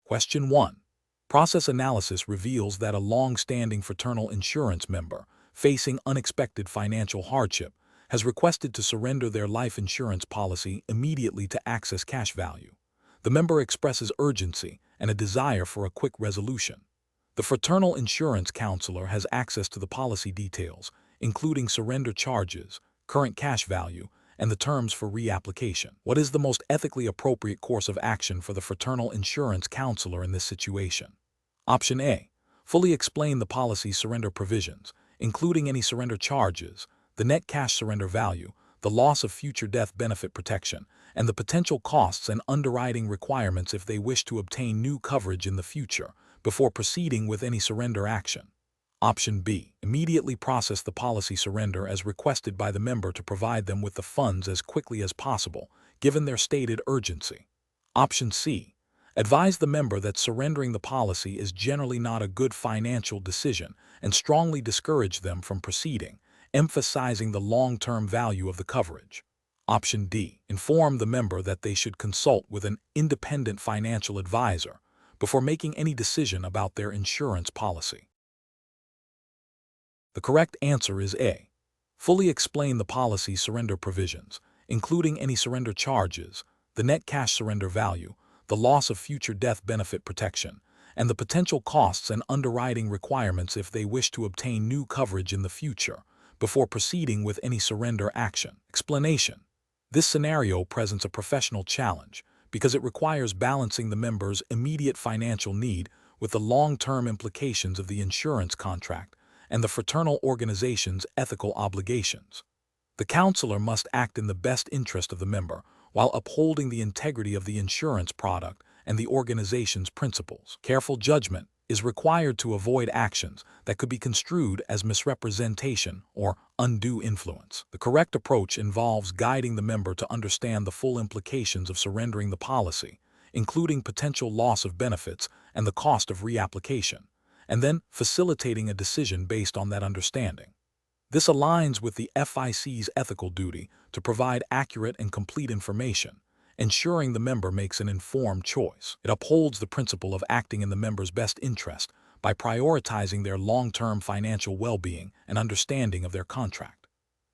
Question 1. Process analysis reveals that a long-standing fraternal insurance member, facing unexpected financial hardship, has requested to surrender their life insurance policy immediately to access cash value. The member expresses urgency and a desire for a quick resolution. The fraternal insurance counselor has access to the policy details, including surrender charges, current cash value, and the terms for reapplication. What is the most ethically appropriate course of action for the fraternal insurance counselor in this situation? Option A. Fully explain the policy's surrender provisions, including any surrender charges, the net cash surrender value, the loss of future death benefit protection, and the potential costs and underwriting requirements if they wish to obtain new coverage in the future, before proceeding with any surrender action. Option B. Immediately process the policy surrender as requested by the member to provide them with the funds as quickly as possible, given their stated urgency. Option C. Advise the member that surrendering the policy is generally not a good financial decision and strongly discourage them from proceeding, emphasizing the long-term value of the coverage. Option D. Inform the member that they should consult with an independent financial advisor before making any decision about their insurance policy. The correct answer is A. Fully explain the policy's surrender provisions, including any surrender charges, the net cash surrender value, the loss of future death benefit protection, and the potential costs and underwriting requirements if they wish to obtain new coverage in the future, before proceeding with any surrender action. Explanation. This scenario presents a professional challenge because it requires balancing the member's immediate financial need with the long-term implications of the insurance contract and the fraternal organization's ethical obligations. The counselor must act in the best interest of the member while upholding the integrity of the insurance product and the organization's principles. Careful judgment is required to avoid actions that could be construed as misrepresentation or undue influence. The correct approach involves guiding the member to understand the full implications of surrendering the policy, including potential loss of benefits and the cost of reapplication, and then facilitating a decision based on that understanding. This aligns with the FIC's ethical duty to provide accurate and complete information, ensuring the member makes an informed choice. It upholds the principle of acting in the member's best interest by prioritizing their long-term financial well-being and understanding of their contract.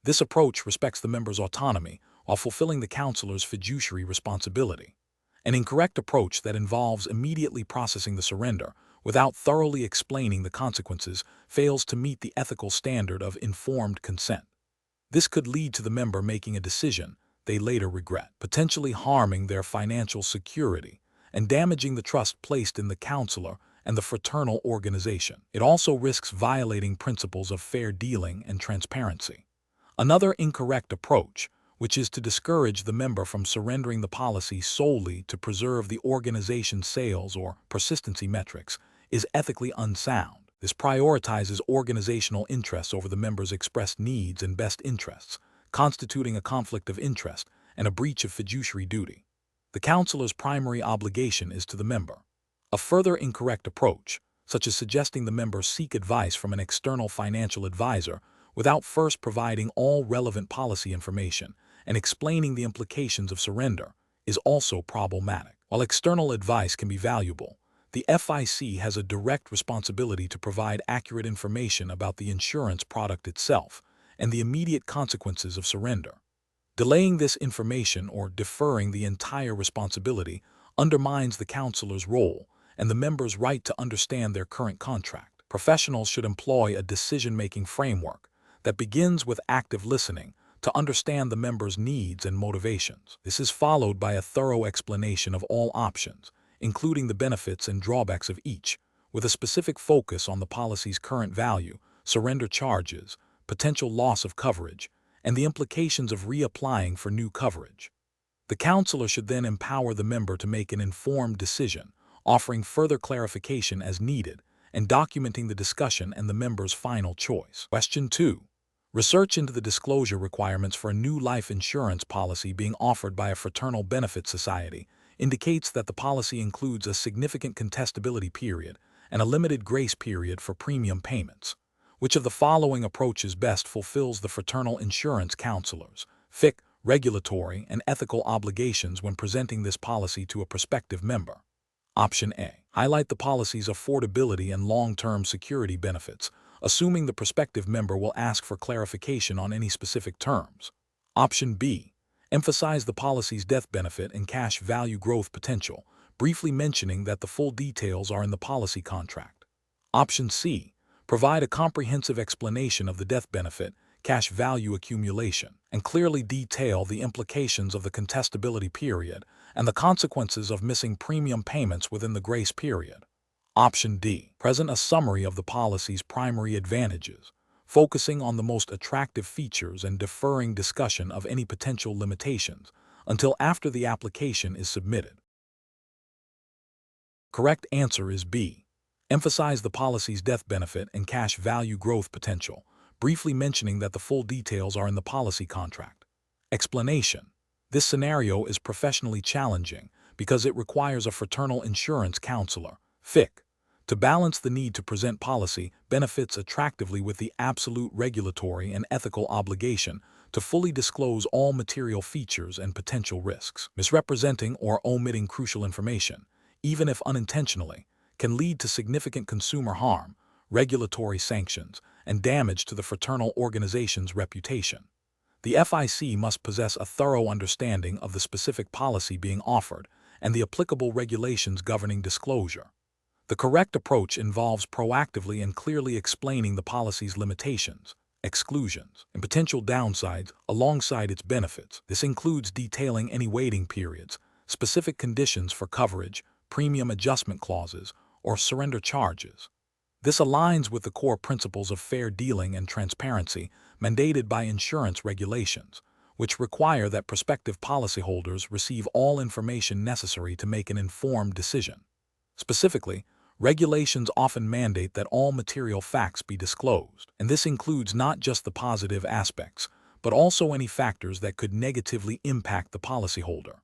This approach respects the member's autonomy while fulfilling the counselor's fiduciary responsibility. An incorrect approach that involves immediately processing the surrender without thoroughly explaining the consequences fails to meet the ethical standard of informed consent. This could lead to the member making a decision they later regret, potentially harming their financial security and damaging the trust placed in the counselor and the fraternal organization. It also risks violating principles of fair dealing and transparency. Another incorrect approach, which is to discourage the member from surrendering the policy solely to preserve the organization's sales or persistency metrics, is ethically unsound. This prioritizes organizational interests over the member's expressed needs and best interests, constituting a conflict of interest and a breach of fiduciary duty. The counselor's primary obligation is to the member. A further incorrect approach, such as suggesting the member seek advice from an external financial advisor without first providing all relevant policy information and explaining the implications of surrender, is also problematic. While external advice can be valuable, the FIC has a direct responsibility to provide accurate information about the insurance product itself and the immediate consequences of surrender. Delaying this information or deferring the entire responsibility undermines the counselor's role and the member's right to understand their current contract. Professionals should employ a decision-making framework that begins with active listening to understand the member's needs and motivations. This is followed by a thorough explanation of all options, including the benefits and drawbacks of each, with a specific focus on the policy's current value, surrender charges, potential loss of coverage, and the implications of reapplying for new coverage. The counselor should then empower the member to make an informed decision, offering further clarification as needed, and documenting the discussion and the member's final choice. Question 2. Research into the disclosure requirements for a new life insurance policy being offered by a fraternal benefit society indicates that the policy includes a significant contestability period and a limited grace period for premium payments. Which of the following approaches best fulfills the fraternal insurance counselor's FIC regulatory and ethical obligations when presenting this policy to a prospective member? Option A. Highlight the policy's affordability and long-term security benefits, assuming the prospective member will ask for clarification on any specific terms. Option B. Emphasize the policy's death benefit and cash value growth potential, briefly mentioning that the full details are in the policy contract. Option C. Provide a comprehensive explanation of the death benefit, cash value accumulation, and clearly detail the implications of the contestability period and the consequences of missing premium payments within the grace period. Option D. Present a summary of the policy's primary advantages, focusing on the most attractive features and deferring discussion of any potential limitations until after the application is submitted. Correct answer is B. Emphasize the policy's death benefit and cash value growth potential, briefly mentioning that the full details are in the policy contract. Explanation. This scenario is professionally challenging because it requires a fraternal insurance counselor, FIC, to balance the need to present policy benefits attractively with the absolute regulatory and ethical obligation to fully disclose all material features and potential risks. Misrepresenting or omitting crucial information, even if unintentionally, can lead to significant consumer harm, regulatory sanctions, and damage to the fraternal organization's reputation. The FIC must possess a thorough understanding of the specific policy being offered and the applicable regulations governing disclosure. The correct approach involves proactively and clearly explaining the policy's limitations, exclusions, and potential downsides alongside its benefits. This includes detailing any waiting periods, specific conditions for coverage, premium adjustment clauses, or surrender charges. This aligns with the core principles of fair dealing and transparency mandated by insurance regulations, which require that prospective policyholders receive all information necessary to make an informed decision. Specifically, regulations often mandate that all material facts be disclosed, and this includes not just the positive aspects, but also any factors that could negatively impact the policyholder.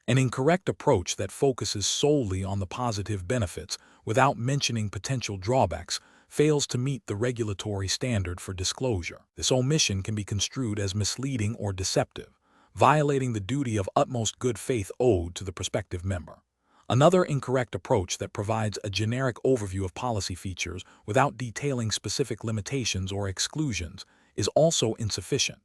An incorrect approach that focuses solely on the positive benefits without mentioning potential drawbacks fails to meet the regulatory standard for disclosure. This omission can be construed as misleading or deceptive, violating the duty of utmost good faith owed to the prospective member. Another incorrect approach that provides a generic overview of policy features without detailing specific limitations or exclusions is also insufficient.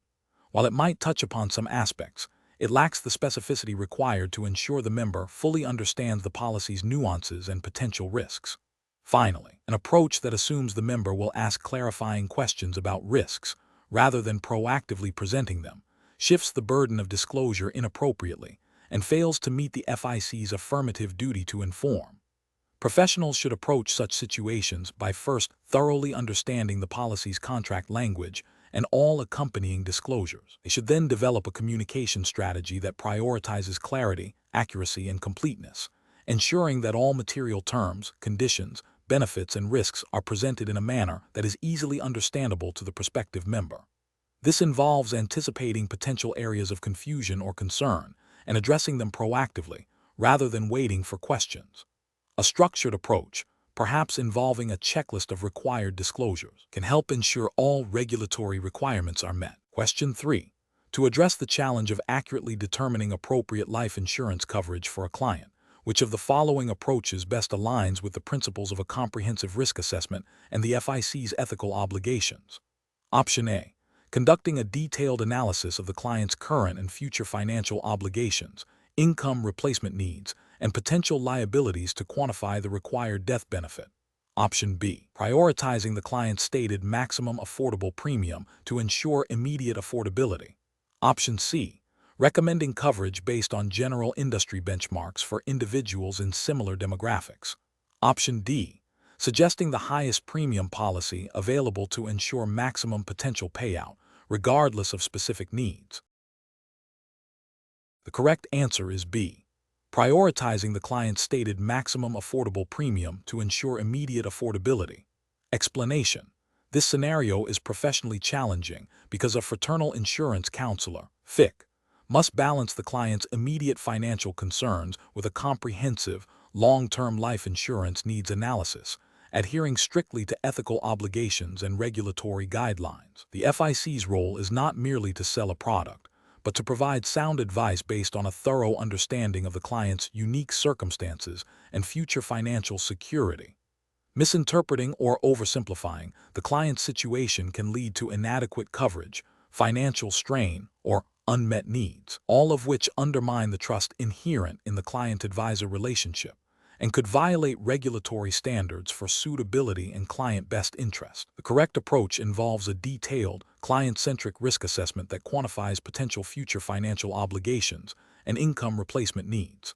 While it might touch upon some aspects, it lacks the specificity required to ensure the member fully understands the policy's nuances and potential risks. Finally, an approach that assumes the member will ask clarifying questions about risks rather than proactively presenting them shifts the burden of disclosure inappropriately and fails to meet the FIC's affirmative duty to inform. Professionals should approach such situations by first thoroughly understanding the policy's contract language and all accompanying disclosures. They should then develop a communication strategy that prioritizes clarity, accuracy, and completeness, ensuring that all material terms, conditions, benefits, and risks are presented in a manner that is easily understandable to the prospective member. This involves anticipating potential areas of confusion or concern and addressing them proactively, rather than waiting for questions. A structured approach, perhaps involving a checklist of required disclosures, can help ensure all regulatory requirements are met. Question 3. To address the challenge of accurately determining appropriate life insurance coverage for a client, which of the following approaches best aligns with the principles of a comprehensive risk assessment and the FIC's ethical obligations? Option A. Conducting a detailed analysis of the client's current and future financial obligations, income replacement needs, and potential liabilities to quantify the required death benefit. Option B. Prioritizing the client's stated maximum affordable premium to ensure immediate affordability. Option C. Recommending coverage based on general industry benchmarks for individuals in similar demographics. Option D. Suggesting the highest premium policy available to ensure maximum potential payout, regardless of specific needs. The correct answer is B. Prioritizing the client's stated maximum affordable premium to ensure immediate affordability. Explanation. This scenario is professionally challenging because a fraternal insurance counselor, FIC, must balance the client's immediate financial concerns with a comprehensive, long-term life insurance needs analysis, adhering strictly to ethical obligations and regulatory guidelines. The FIC's role is not merely to sell a product, but to provide sound advice based on a thorough understanding of the client's unique circumstances and future financial security. Misinterpreting or oversimplifying the client's situation can lead to inadequate coverage, financial strain, or unmet needs, all of which undermine the trust inherent in the client-advisor relationship and could violate regulatory standards for suitability and client best interest. The correct approach involves a detailed, client-centric risk assessment that quantifies potential future financial obligations and income replacement needs.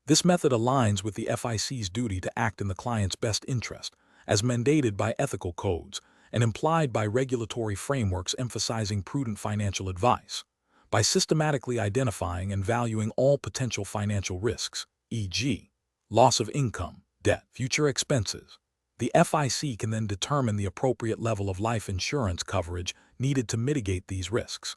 This method aligns with the FIC's duty to act in the client's best interest, as mandated by ethical codes and implied by regulatory frameworks emphasizing prudent financial advice. By systematically identifying and valuing all potential financial risks, e.g., loss of income, debt, future expenses, the FIC can then determine the appropriate level of life insurance coverage needed to mitigate these risks.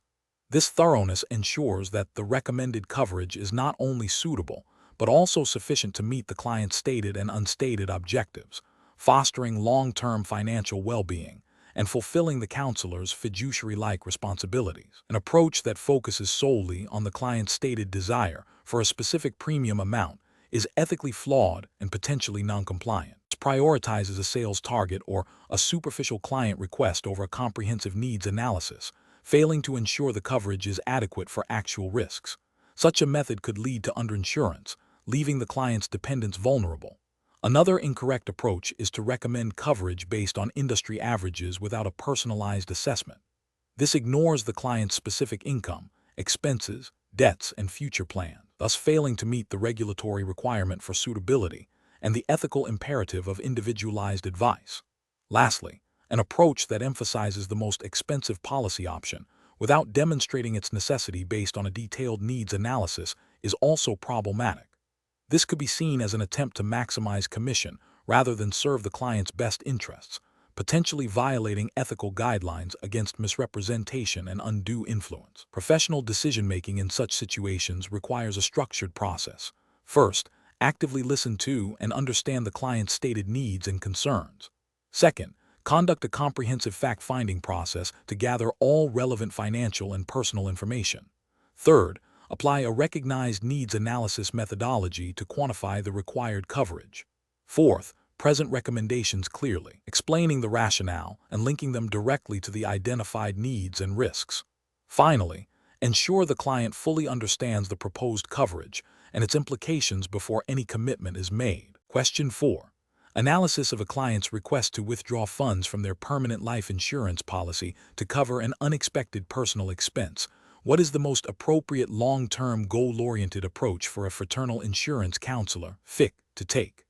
This thoroughness ensures that the recommended coverage is not only suitable, but also sufficient to meet the client's stated and unstated objectives, fostering long-term financial well-being and fulfilling the counselor's fiduciary-like responsibilities. An approach that focuses solely on the client's stated desire for a specific premium amount is ethically flawed and potentially non-compliant. It prioritizes a sales target or a superficial client request over a comprehensive needs analysis, failing to ensure the coverage is adequate for actual risks. Such a method could lead to underinsurance, leaving the client's dependents vulnerable. Another incorrect approach is to recommend coverage based on industry averages without a personalized assessment. This ignores the client's specific income, expenses, debts, and future plans, thus failing to meet the regulatory requirement for suitability and the ethical imperative of individualized advice. Lastly, an approach that emphasizes the most expensive policy option without demonstrating its necessity based on a detailed needs analysis is also problematic. This could be seen as an attempt to maximize commission rather than serve the client's best interests, potentially violating ethical guidelines against misrepresentation and undue influence. Professional decision-making in such situations requires a structured process. First, actively listen to and understand the client's stated needs and concerns. Second, conduct a comprehensive fact-finding process to gather all relevant financial and personal information. Third, apply a recognized needs analysis methodology to quantify the required coverage. Fourth, present recommendations clearly, explaining the rationale and linking them directly to the identified needs and risks. Finally, ensure the client fully understands the proposed coverage and its implications before any commitment is made. Question 4. Analysis of a client's request to withdraw funds from their permanent life insurance policy to cover an unexpected personal expense. What is the most appropriate long-term goal-oriented approach for a fraternal insurance counselor, FIC, to take?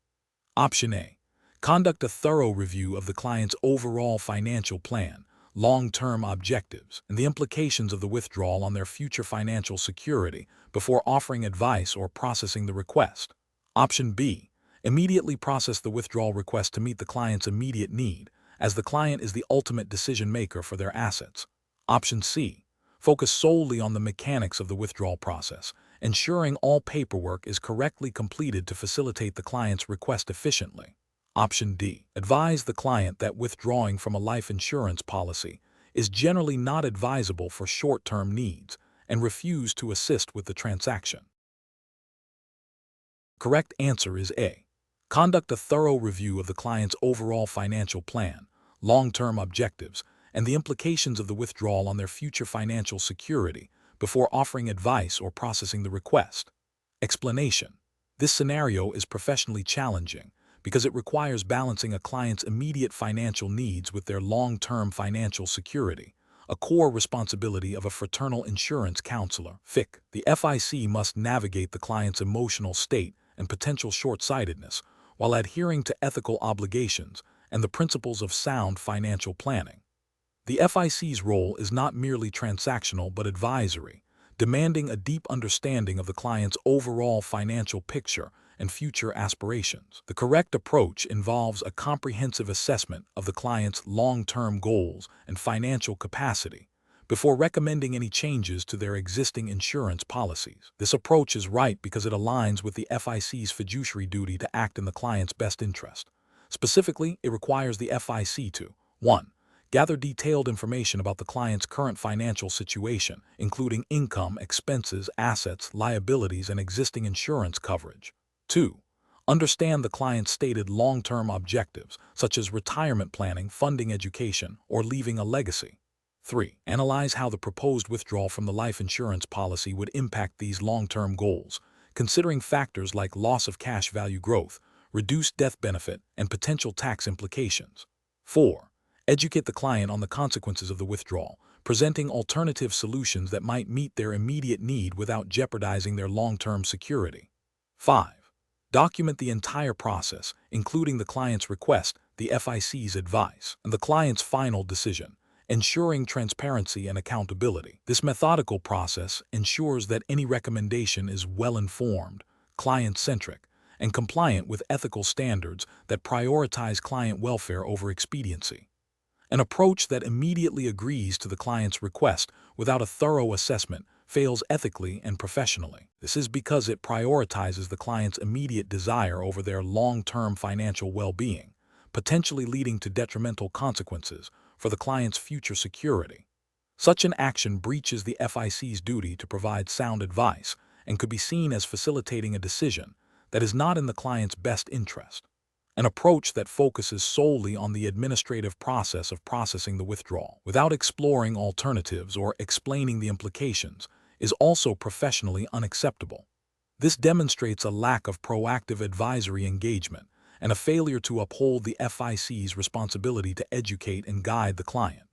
Option A. Conduct a thorough review of the client's overall financial plan, long-term objectives, and the implications of the withdrawal on their future financial security before offering advice or processing the request. Option B. Immediately process the withdrawal request to meet the client's immediate need, as the client is the ultimate decision-maker for their assets. Option C. Focus solely on the mechanics of the withdrawal process, ensuring all paperwork is correctly completed to facilitate the client's request efficiently. Option D. Advise the client that withdrawing from a life insurance policy is generally not advisable for short-term needs and refuse to assist with the transaction. Correct answer is A. Conduct a thorough review of the client's overall financial plan, long-term objectives, and the implications of the withdrawal on their future financial security before offering advice or processing the request. Explanation. This scenario is professionally challenging because it requires balancing a client's immediate financial needs with their long-term financial security, a core responsibility of a fraternal insurance counselor, FIC. The FIC must navigate the client's emotional state and potential short-sightedness while adhering to ethical obligations and the principles of sound financial planning. The FIC's role is not merely transactional but advisory, demanding a deep understanding of the client's overall financial picture and future aspirations. The correct approach involves a comprehensive assessment of the client's long-term goals and financial capacity before recommending any changes to their existing insurance policies. This approach is right because it aligns with the FIC's fiduciary duty to act in the client's best interest. Specifically, it requires the FIC to 1. Gather detailed information about the client's current financial situation, including income, expenses, assets, liabilities, and existing insurance coverage. 2. Understand the client's stated long-term objectives, such as retirement planning, funding education, or leaving a legacy. 3. Analyze how the proposed withdrawal from the life insurance policy would impact these long-term goals, considering factors like loss of cash value growth, reduced death benefit, and potential tax implications. 4. Educate the client on the consequences of the withdrawal, presenting alternative solutions that might meet their immediate need without jeopardizing their long-term security. 5. Document the entire process, including the client's request, the FIC's advice, and the client's final decision, ensuring transparency and accountability. This methodical process ensures that any recommendation is well-informed, client-centric, and compliant with ethical standards that prioritize client welfare over expediency. An approach that immediately agrees to the client's request without a thorough assessment fails ethically and professionally. This is because it prioritizes the client's immediate desire over their long-term financial well-being, potentially leading to detrimental consequences for the client's future security. Such an action breaches the FIC's duty to provide sound advice and could be seen as facilitating a decision that is not in the client's best interest. An approach that focuses solely on the administrative process of processing the withdrawal, without exploring alternatives or explaining the implications, is also professionally unacceptable. This demonstrates a lack of proactive advisory engagement and a failure to uphold the FIC's responsibility to educate and guide the client.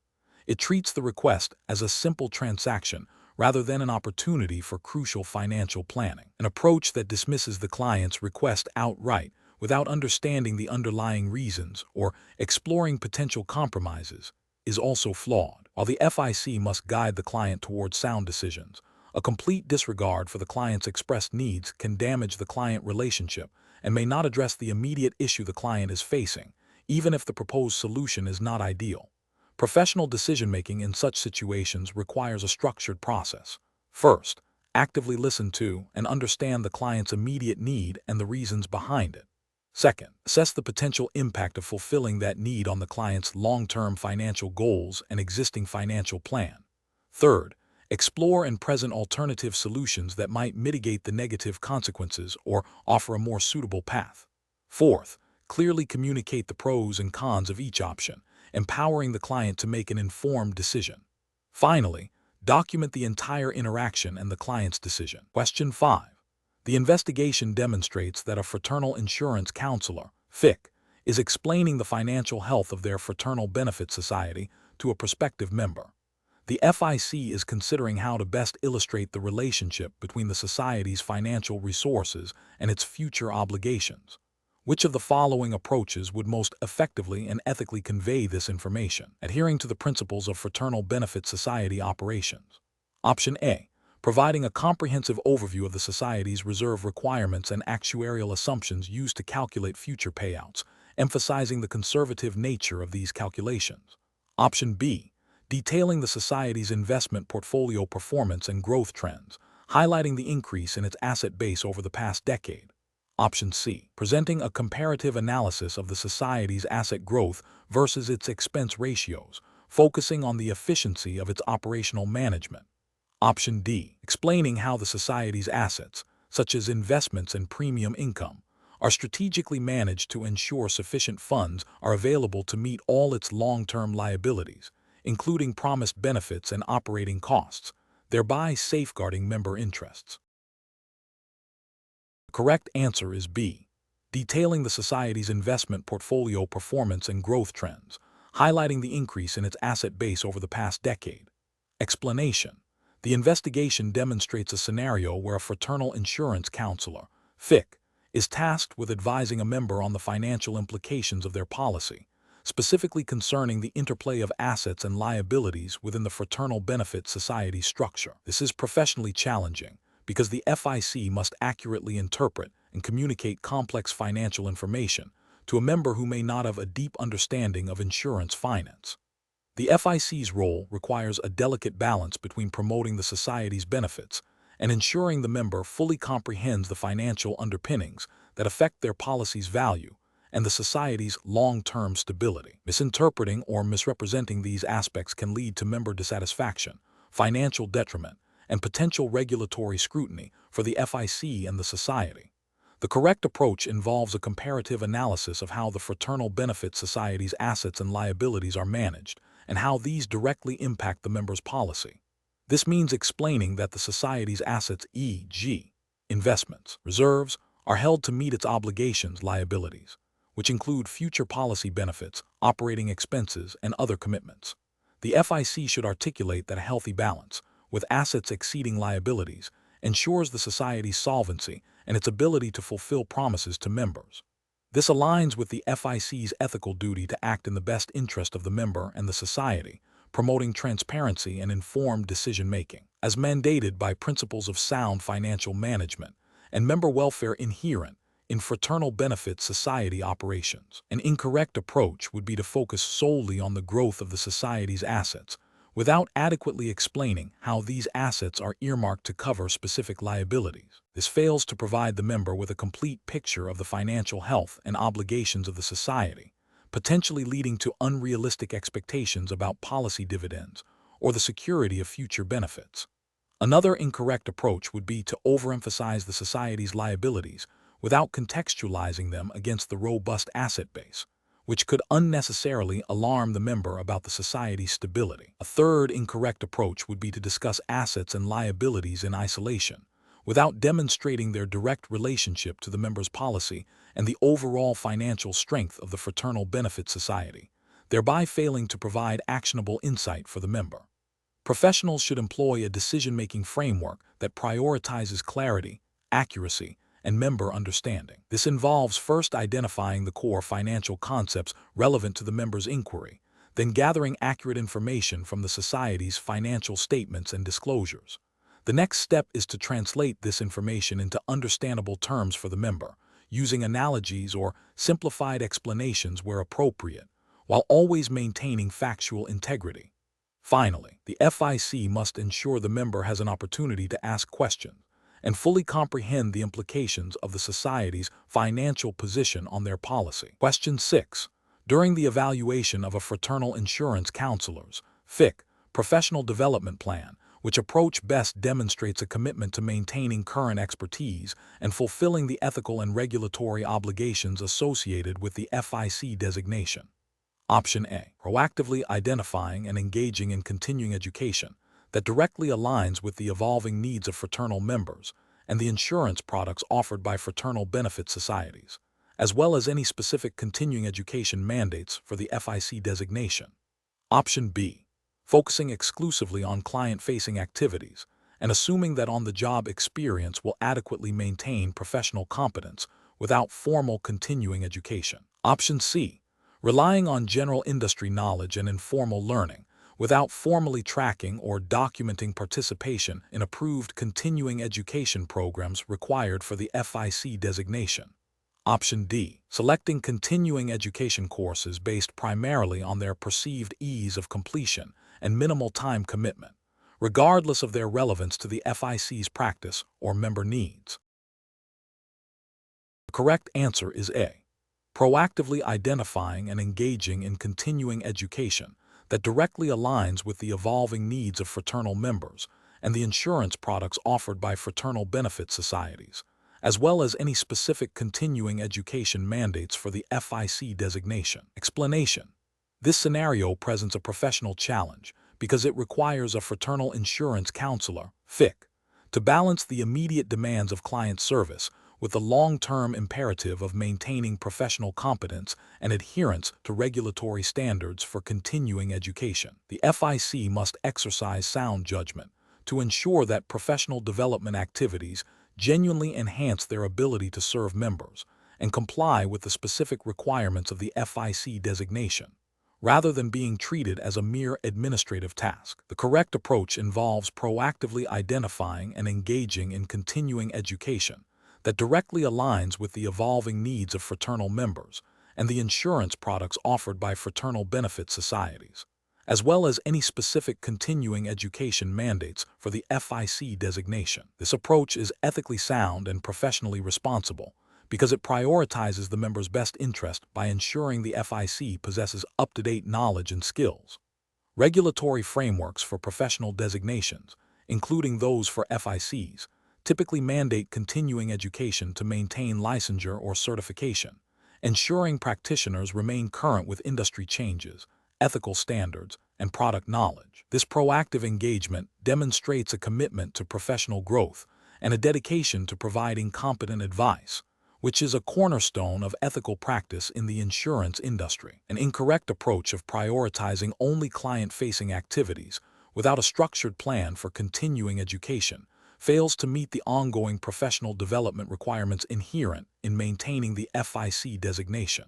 It treats the request as a simple transaction rather than an opportunity for crucial financial planning. An approach that dismisses the client's request outright without understanding the underlying reasons or exploring potential compromises is also flawed. While the FIC must guide the client towards sound decisions, a complete disregard for the client's expressed needs can damage the client relationship and may not address the immediate issue the client is facing, even if the proposed solution is not ideal. Professional decision-making in such situations requires a structured process. First, actively listen to and understand the client's immediate need and the reasons behind it. Second, assess the potential impact of fulfilling that need on the client's long-term financial goals and existing financial plan. Third, explore and present alternative solutions that might mitigate the negative consequences or offer a more suitable path. Fourth, clearly communicate the pros and cons of each option, empowering the client to make an informed decision. Finally, document the entire interaction and the client's decision. Question 5. The investigation demonstrates that a fraternal insurance counselor, FIC, is explaining the financial health of their fraternal benefit society to a prospective member. The FIC is considering how to best illustrate the relationship between the society's financial resources and its future obligations. Which of the following approaches would most effectively and ethically convey this information, adhering to the principles of fraternal benefit society operations? Option A. Providing a comprehensive overview of the society's reserve requirements and actuarial assumptions used to calculate future payouts, emphasizing the conservative nature of these calculations. Option B. Detailing the society's investment portfolio performance and growth trends, highlighting the increase in its asset base over the past decade. Option C. Presenting a comparative analysis of the society's asset growth versus its expense ratios, focusing on the efficiency of its operational management. Option D. Explaining how the society's assets, such as investments and premium income, are strategically managed to ensure sufficient funds are available to meet all its long-term liabilities, including promised benefits and operating costs, thereby safeguarding member interests. The correct answer is B. Detailing the society's investment portfolio performance and growth trends, highlighting the increase in its asset base over the past decade. Explanation. The investigation demonstrates a scenario where a fraternal insurance counselor, FIC, is tasked with advising a member on the financial implications of their policy, specifically concerning the interplay of assets and liabilities within the fraternal benefit society structure. This is professionally challenging because the FIC must accurately interpret and communicate complex financial information to a member who may not have a deep understanding of insurance finance. The FIC's role requires a delicate balance between promoting the society's benefits and ensuring the member fully comprehends the financial underpinnings that affect their policy's value and the society's long-term stability. Misinterpreting or misrepresenting these aspects can lead to member dissatisfaction, financial detriment, and potential regulatory scrutiny for the FIC and the society. The correct approach involves a comparative analysis of how the Fraternal Benefit Society's assets and liabilities are managed, and how these directly impact the member's policy. This means explaining that the society's assets, e.g., investments, reserves, are held to meet its obligations, liabilities, which include future policy benefits, operating expenses, and other commitments. The FIC should articulate that a healthy balance, with assets exceeding liabilities, ensures the society's solvency and its ability to fulfill promises to members. This aligns with the FIC's ethical duty to act in the best interest of the member and the society, promoting transparency and informed decision-making, as mandated by principles of sound financial management and member welfare inherent in Fraternal Benefit Society operations. An incorrect approach would be to focus solely on the growth of the society's assets, without adequately explaining how these assets are earmarked to cover specific liabilities. This fails to provide the member with a complete picture of the financial health and obligations of the society, potentially leading to unrealistic expectations about policy dividends or the security of future benefits. Another incorrect approach would be to overemphasize the society's liabilities without contextualizing them against the robust asset base, which could unnecessarily alarm the member about the society's stability. A third incorrect approach would be to discuss assets and liabilities in isolation, without demonstrating their direct relationship to the member's policy and the overall financial strength of the Fraternal Benefit Society, thereby failing to provide actionable insight for the member. Professionals should employ a decision-making framework that prioritizes clarity, accuracy, and member understanding. This involves first identifying the core financial concepts relevant to the member's inquiry, then gathering accurate information from the society's financial statements and disclosures. The next step is to translate this information into understandable terms for the member, using analogies or simplified explanations where appropriate, while always maintaining factual integrity. Finally, the FIC must ensure the member has an opportunity to ask questions and fully comprehend the implications of the society's financial position on their policy. Question 6. During the evaluation of a fraternal insurance counselor's FIC professional development plan, which approach best demonstrates a commitment to maintaining current expertise and fulfilling the ethical and regulatory obligations associated with the FIC designation? Option A. Proactively identifying and engaging in continuing education that directly aligns with the evolving needs of fraternal members and the insurance products offered by fraternal benefit societies, as well as any specific continuing education mandates for the FIC designation. Option B. Focusing exclusively on client-facing activities and assuming that on-the-job experience will adequately maintain professional competence without formal continuing education. Option C. Relying on general industry knowledge and informal learning, without formally tracking or documenting participation in approved continuing education programs required for the FIC designation. Option D. Selecting continuing education courses based primarily on their perceived ease of completion and minimal time commitment, regardless of their relevance to the FIC's practice or member needs. The correct answer is A. Proactively identifying and engaging in continuing education that directly aligns with the evolving needs of fraternal members and the insurance products offered by fraternal benefit societies, as well as any specific continuing education mandates for the FIC designation. Explanation. This scenario presents a professional challenge because it requires a fraternal insurance counselor, FIC, to balance the immediate demands of client service with the long-term imperative of maintaining professional competence and adherence to regulatory standards for continuing education. The FIC must exercise sound judgment to ensure that professional development activities genuinely enhance their ability to serve members and comply with the specific requirements of the FIC designation, rather than being treated as a mere administrative task. The correct approach involves proactively identifying and engaging in continuing education that directly aligns with the evolving needs of fraternal members and the insurance products offered by fraternal benefit societies, as well as any specific continuing education mandates for the FIC designation. This approach is ethically sound and professionally responsible because it prioritizes the member's best interest by ensuring the FIC possesses up-to-date knowledge and skills. Regulatory frameworks for professional designations, including those for FICs, typically mandate continuing education to maintain licensure or certification, ensuring practitioners remain current with industry changes, ethical standards, and product knowledge. This proactive engagement demonstrates a commitment to professional growth and a dedication to providing competent advice, which is a cornerstone of ethical practice in the insurance industry. An incorrect approach of prioritizing only client-facing activities without a structured plan for continuing education fails to meet the ongoing professional development requirements inherent in maintaining the FIC designation.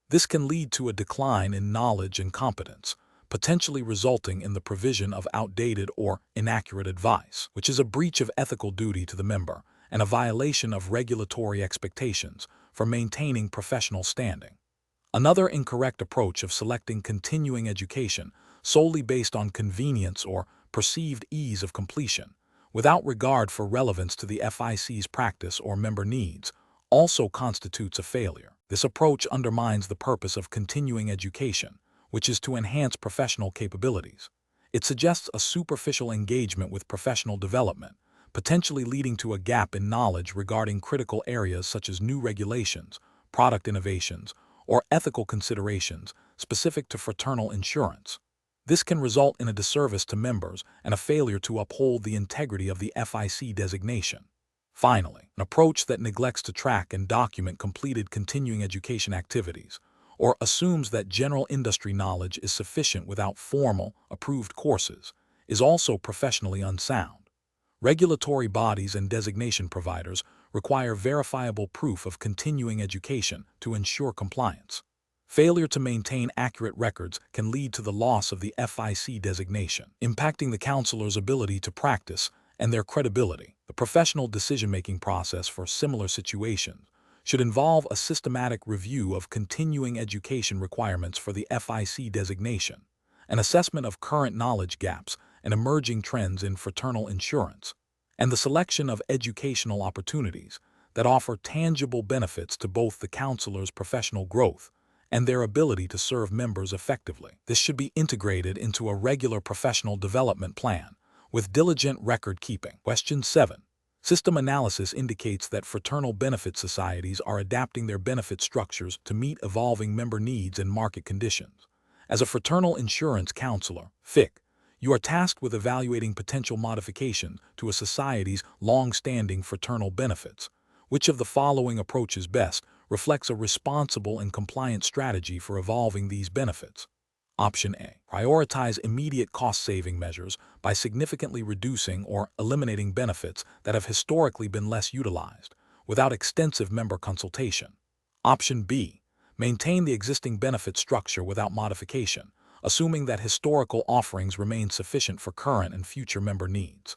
This can lead to a decline in knowledge and competence, potentially resulting in the provision of outdated or inaccurate advice, which is a breach of ethical duty to the member and a violation of regulatory expectations for maintaining professional standing. Another incorrect approach of selecting continuing education solely based on convenience or perceived ease of completion, without regard for relevance to the FIC's practice or member needs, also constitutes a failure. This approach undermines the purpose of continuing education, which is to enhance professional capabilities. It suggests a superficial engagement with professional development, potentially leading to a gap in knowledge regarding critical areas such as new regulations, product innovations, or ethical considerations specific to fraternal insurance. This can result in a disservice to members and a failure to uphold the integrity of the FIC designation. Finally, an approach that neglects to track and document completed continuing education activities, or assumes that general industry knowledge is sufficient without formal, approved courses, is also professionally unsound. Regulatory bodies and designation providers require verifiable proof of continuing education to ensure compliance. Failure to maintain accurate records can lead to the loss of the FIC designation, impacting the counselor's ability to practice and their credibility. The professional decision-making process for similar situations should involve a systematic review of continuing education requirements for the FIC designation, an assessment of current knowledge gaps and emerging trends in fraternal insurance, and the selection of educational opportunities that offer tangible benefits to both the counselor's professional growth and their ability to serve members effectively. This should be integrated into a regular professional development plan with diligent record keeping. Question 7. System analysis indicates that fraternal benefit societies are adapting their benefit structures to meet evolving member needs and market conditions. As a fraternal insurance counselor, FIC, you are tasked with evaluating potential modifications to a society's long-standing fraternal benefits. Which of the following approaches best reflects a responsible and compliant strategy for evolving these benefits? Option A. Prioritize immediate cost-saving measures by significantly reducing or eliminating benefits that have historically been less utilized, without extensive member consultation. Option B. Maintain the existing benefit structure without modification, assuming that historical offerings remain sufficient for current and future member needs.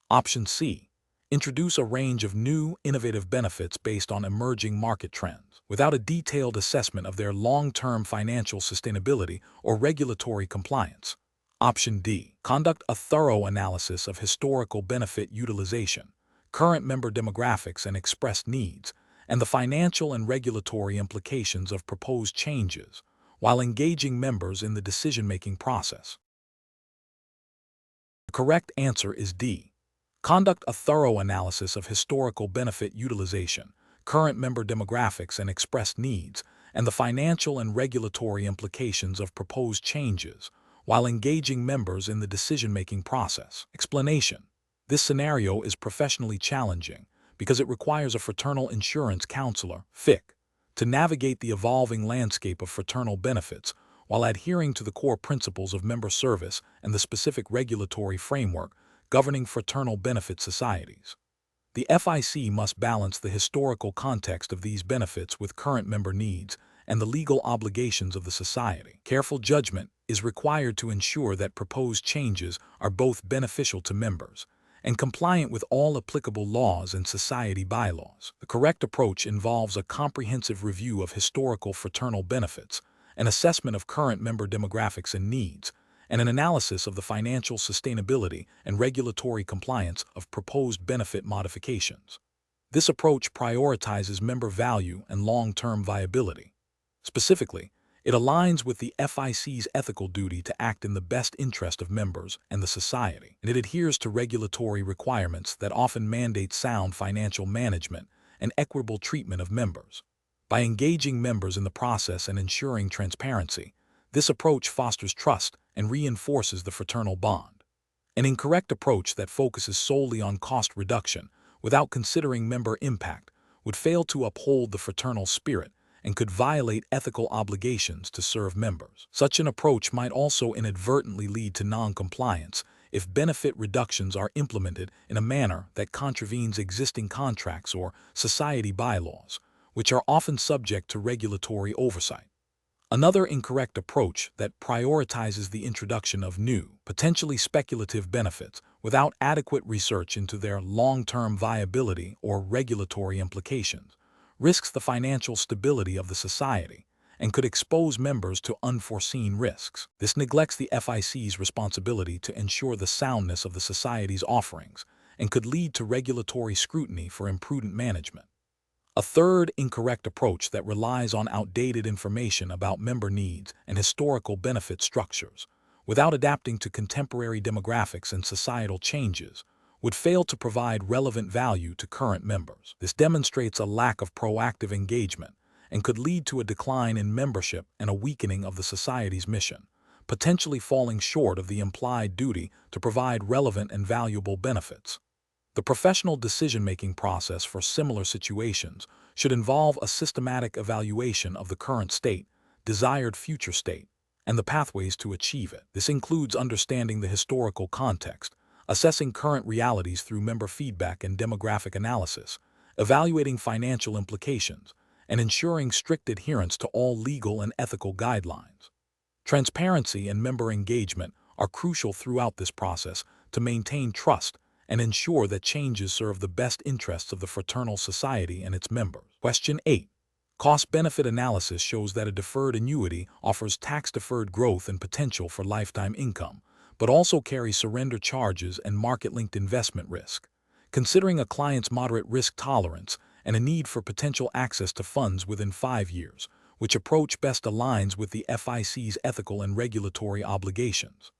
Option C. Introduce a range of new, innovative benefits based on emerging market trends, without a detailed assessment of their long-term financial sustainability or regulatory compliance. Option D. Conduct a thorough analysis of historical benefit utilization, current member demographics and expressed needs, and the financial and regulatory implications of proposed changes, while engaging members in the decision-making process. The correct answer is D. Conduct a thorough analysis of historical benefit utilization, current member demographics and expressed needs, and the financial and regulatory implications of proposed changes, while engaging members in the decision-making process. Explanation: this scenario is professionally challenging because it requires a fraternal insurance counselor, FIC, to navigate the evolving landscape of fraternal benefits while adhering to the core principles of member service and the specific regulatory framework governing fraternal benefit societies. The FIC must balance the historical context of these benefits with current member needs and the legal obligations of the society. Careful judgment is required to ensure that proposed changes are both beneficial to members and compliant with all applicable laws and society bylaws. The correct approach involves a comprehensive review of historical fraternal benefits, an assessment of current member demographics and needs, and an analysis of the financial sustainability and regulatory compliance of proposed benefit modifications. This approach prioritizes member value and long-term viability. Specifically, it aligns with the FIC's ethical duty to act in the best interest of members and the society, and it adheres to regulatory requirements that often mandate sound financial management and equitable treatment of members. By engaging members in the process and ensuring transparency, this approach fosters trust and reinforces the fraternal bond. An incorrect approach that focuses solely on cost reduction without considering member impact would fail to uphold the fraternal spirit and could violate ethical obligations to serve members. Such an approach might also inadvertently lead to non-compliance if benefit reductions are implemented in a manner that contravenes existing contracts or society bylaws, which are often subject to regulatory oversight. Another incorrect approach that prioritizes the introduction of new, potentially speculative benefits without adequate research into their long-term viability or regulatory implications risks the financial stability of the society and could expose members to unforeseen risks. This neglects the FIC's responsibility to ensure the soundness of the society's offerings and could lead to regulatory scrutiny for imprudent management. A third incorrect approach that relies on outdated information about member needs and historical benefit structures, without adapting to contemporary demographics and societal changes, would fail to provide relevant value to current members. This demonstrates a lack of proactive engagement and could lead to a decline in membership and a weakening of the society's mission, potentially falling short of the implied duty to provide relevant and valuable benefits. The professional decision-making process for similar situations should involve a systematic evaluation of the current state, desired future state, and the pathways to achieve it. This includes understanding the historical context, assessing current realities through member feedback and demographic analysis, evaluating financial implications, and ensuring strict adherence to all legal and ethical guidelines. Transparency and member engagement are crucial throughout this process to maintain trust and ensure that changes serve the best interests of the fraternal society and its members. Question 8. Cost-benefit analysis shows that a deferred annuity offers tax-deferred growth and potential for lifetime income, but also carries surrender charges and market-linked investment risk. Considering a client's moderate risk tolerance and a need for potential access to funds within 5 years, which approach best aligns with the FIC's ethical and regulatory obligations?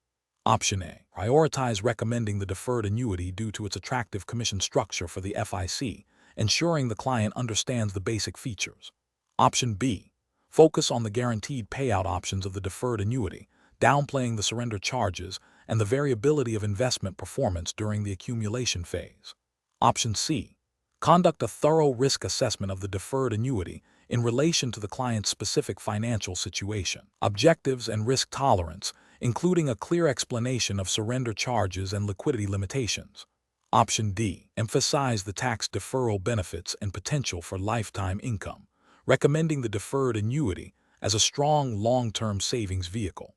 Option A. Prioritize recommending the deferred annuity due to its attractive commission structure for the FIC, ensuring the client understands the basic features. Option B. Focus on the guaranteed payout options of the deferred annuity, downplaying the surrender charges and the variability of investment performance during the accumulation phase. Option C. Conduct a thorough risk assessment of the deferred annuity in relation to the client's specific financial situation, objectives, and risk tolerance, including a clear explanation of surrender charges and liquidity limitations. Option D. Emphasize the tax deferral benefits and potential for lifetime income, recommending the deferred annuity as a strong long-term savings vehicle.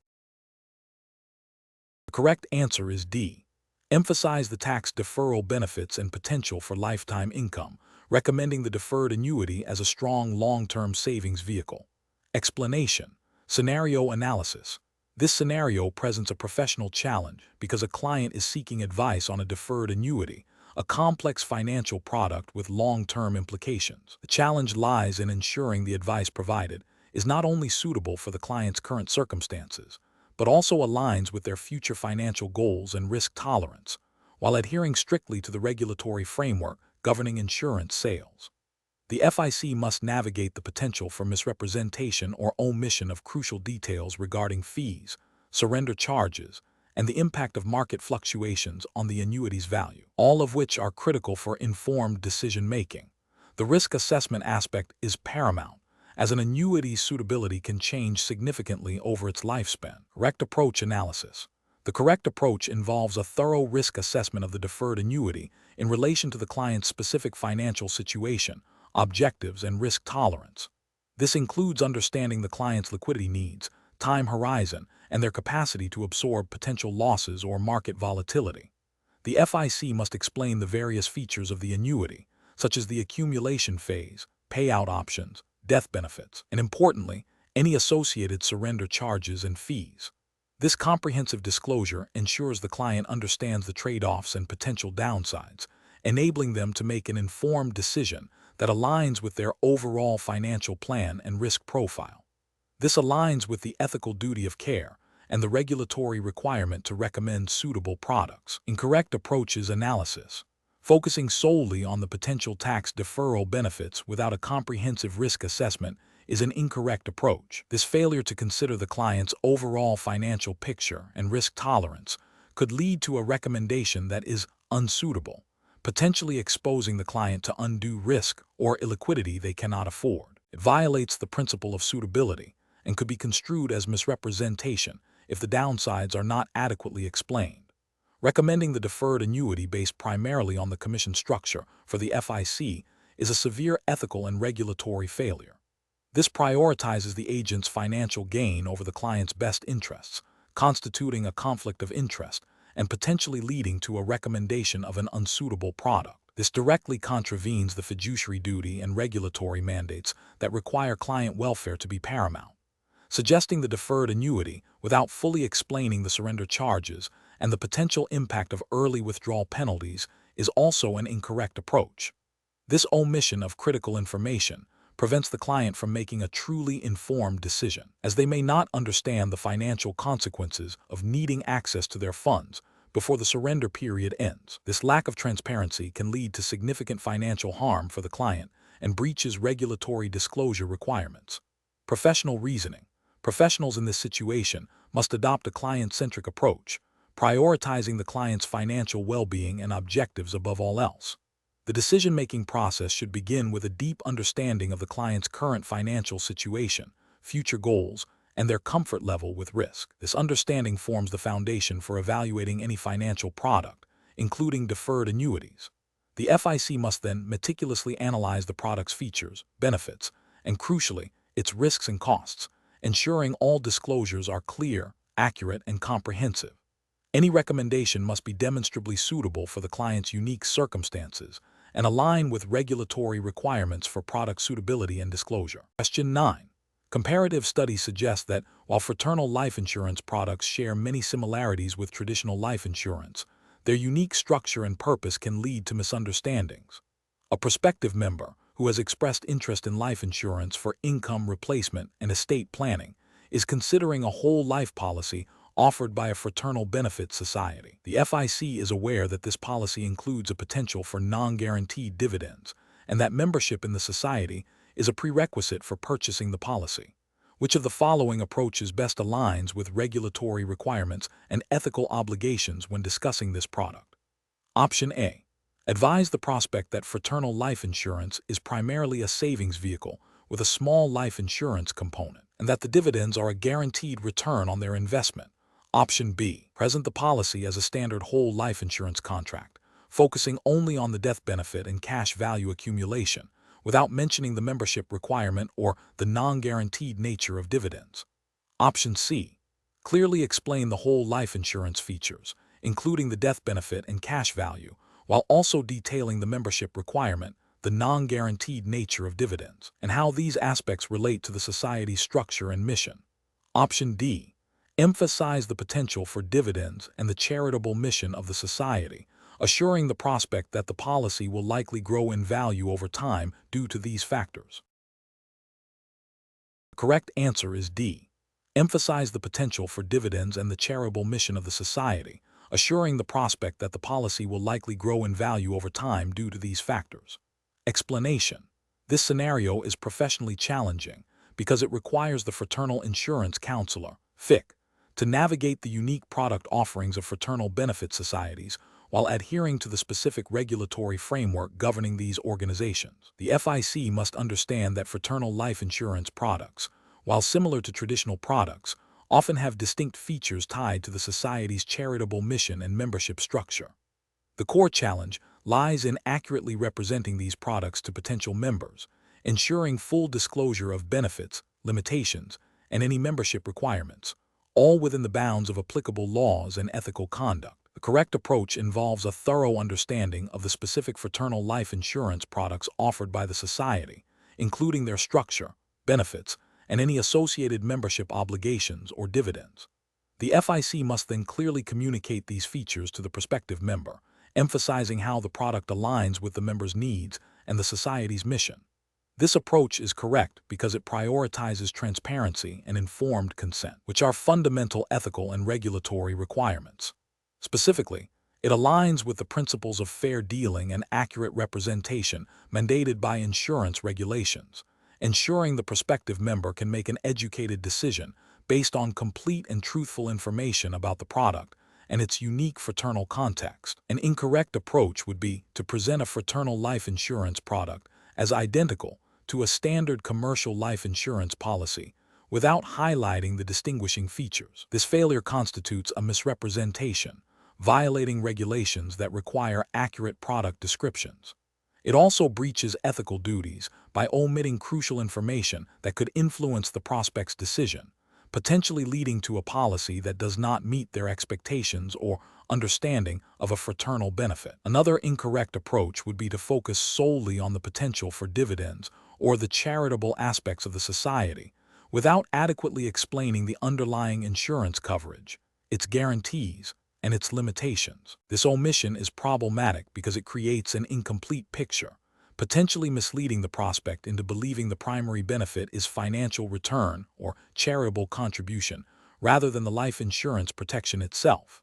The correct answer is D. Emphasize the tax deferral benefits and potential for lifetime income, recommending the deferred annuity as a strong long-term savings vehicle. Explanation. Scenario analysis. This scenario presents a professional challenge because a client is seeking advice on a deferred annuity, a complex financial product with long-term implications. The challenge lies in ensuring the advice provided is not only suitable for the client's current circumstances, but also aligns with their future financial goals and risk tolerance, while adhering strictly to the regulatory framework governing insurance sales. The FIC must navigate the potential for misrepresentation or omission of crucial details regarding fees, surrender charges, and the impact of market fluctuations on the annuity's value, all of which are critical for informed decision-making. The risk assessment aspect is paramount, as an annuity's suitability can change significantly over its lifespan. Correct approach analysis. The correct approach involves a thorough risk assessment of the deferred annuity in relation to the client's specific financial situation, objectives, and risk tolerance. This includes understanding the client's liquidity needs, time horizon, and their capacity to absorb potential losses or market volatility. The FIC must explain the various features of the annuity, such as the accumulation phase, payout options, death benefits, and importantly, any associated surrender charges and fees. This comprehensive disclosure ensures the client understands the trade-offs and potential downsides, enabling them to make an informed decision that aligns with their overall financial plan and risk profile. This aligns with the ethical duty of care and the regulatory requirement to recommend suitable products. Incorrect approaches analysis. Focusing solely on the potential tax deferral benefits without a comprehensive risk assessment is an incorrect approach. This failure to consider the client's overall financial picture and risk tolerance could lead to a recommendation that is unsuitable, potentially exposing the client to undue risk or illiquidity they cannot afford. It violates the principle of suitability and could be construed as misrepresentation if the downsides are not adequately explained. Recommending the deferred annuity based primarily on the commission structure for the FIC is a severe ethical and regulatory failure. This prioritizes the agent's financial gain over the client's best interests, constituting a conflict of interest and potentially leading to a recommendation of an unsuitable product. This directly contravenes the fiduciary duty and regulatory mandates that require client welfare to be paramount. Suggesting the deferred annuity without fully explaining the surrender charges and the potential impact of early withdrawal penalties is also an incorrect approach. This omission of critical information prevents the client from making a truly informed decision, as they may not understand the financial consequences of needing access to their funds before the surrender period ends. This lack of transparency can lead to significant financial harm for the client and breaches regulatory disclosure requirements. Professional reasoning. Professionals in this situation must adopt a client-centric approach, prioritizing the client's financial well-being and objectives above all else. The decision-making process should begin with a deep understanding of the client's current financial situation, future goals, and their comfort level with risk. This understanding forms the foundation for evaluating any financial product, including deferred annuities. The FIC must then meticulously analyze the product's features, benefits, and crucially, its risks and costs, ensuring all disclosures are clear, accurate, and comprehensive. Any recommendation must be demonstrably suitable for the client's unique circumstances and align with regulatory requirements for product suitability and disclosure. Question 9. Comparative studies suggest that while fraternal life insurance products share many similarities with traditional life insurance, their unique structure and purpose can lead to misunderstandings. A prospective member who has expressed interest in life insurance for income replacement and estate planning is considering a whole life policy offered by a fraternal benefit society. The FIC is aware that this policy includes a potential for non-guaranteed dividends and that membership in the society is a prerequisite for purchasing the policy. Which of the following approaches best aligns with regulatory requirements and ethical obligations when discussing this product? Option A. Advise the prospect that fraternal life insurance is primarily a savings vehicle with a small life insurance component, and that the dividends are a guaranteed return on their investment. Option B. Present the policy as a standard whole life insurance contract, focusing only on the death benefit and cash value accumulation, without mentioning the membership requirement or the non-guaranteed nature of dividends. Option C. Clearly explain the whole life insurance features, including the death benefit and cash value, while also detailing the membership requirement, the non-guaranteed nature of dividends, and how these aspects relate to the society's structure and mission. Option D. Emphasize the potential for dividends and the charitable mission of the society, assuring the prospect that the policy will likely grow in value over time due to these factors. The correct answer is D. Emphasize the potential for dividends and the charitable mission of the society, assuring the prospect that the policy will likely grow in value over time due to these factors. Explanation. This scenario is professionally challenging because it requires the fraternal insurance counselor, FIC, to navigate the unique product offerings of fraternal benefit societies while adhering to the specific regulatory framework governing these organizations. The FIC must understand that fraternal life insurance products, while similar to traditional products, often have distinct features tied to the society's charitable mission and membership structure. The core challenge lies in accurately representing these products to potential members, ensuring full disclosure of benefits, limitations, and any membership requirements, all within the bounds of applicable laws and ethical conduct. The correct approach involves a thorough understanding of the specific fraternal life insurance products offered by the society, including their structure, benefits, and any associated membership obligations or dividends. The FIC must then clearly communicate these features to the prospective member, emphasizing how the product aligns with the member's needs and the society's mission. This approach is correct because it prioritizes transparency and informed consent, which are fundamental ethical and regulatory requirements. Specifically, it aligns with the principles of fair dealing and accurate representation mandated by insurance regulations, ensuring the prospective member can make an educated decision based on complete and truthful information about the product and its unique fraternal context. An incorrect approach would be to present a fraternal life insurance product as identical to a standard commercial life insurance policy without highlighting the distinguishing features. This failure constitutes a misrepresentation, violating regulations that require accurate product descriptions. It also breaches ethical duties by omitting crucial information that could influence the prospect's decision, potentially leading to a policy that does not meet their expectations or understanding of a fraternal benefit. Another incorrect approach would be to focus solely on the potential for dividends or the charitable aspects of the society, without adequately explaining the underlying insurance coverage, its guarantees, and its limitations. This omission is problematic because it creates an incomplete picture, potentially misleading the prospect into believing the primary benefit is financial return or charitable contribution, rather than the life insurance protection itself.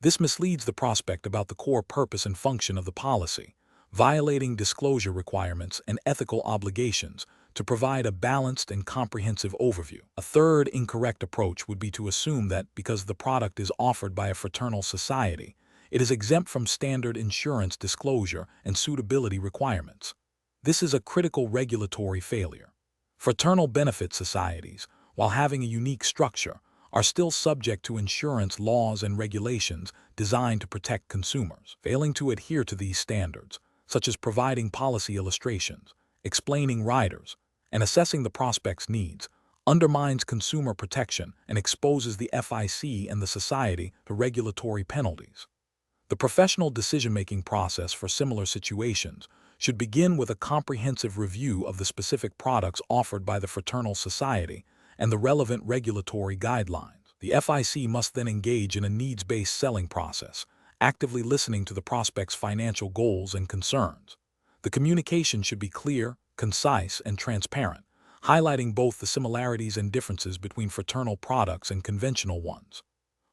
This misleads the prospect about the core purpose and function of the policy, violating disclosure requirements and ethical obligations to provide a balanced and comprehensive overview. A third incorrect approach would be to assume that because the product is offered by a fraternal society, it is exempt from standard insurance disclosure and suitability requirements. This is a critical regulatory failure. Fraternal benefit societies, while having a unique structure, are still subject to insurance laws and regulations designed to protect consumers. Failing to adhere to these standards, such as providing policy illustrations, explaining riders, and assessing the prospect's needs, undermines consumer protection and exposes the FIC and the society to regulatory penalties. The professional decision-making process for similar situations should begin with a comprehensive review of the specific products offered by the fraternal society and the relevant regulatory guidelines. The FIC must then engage in a needs-based selling process, actively listening to the prospect's financial goals and concerns. The communication should be clear, concise, and transparent, highlighting both the similarities and differences between fraternal products and conventional ones.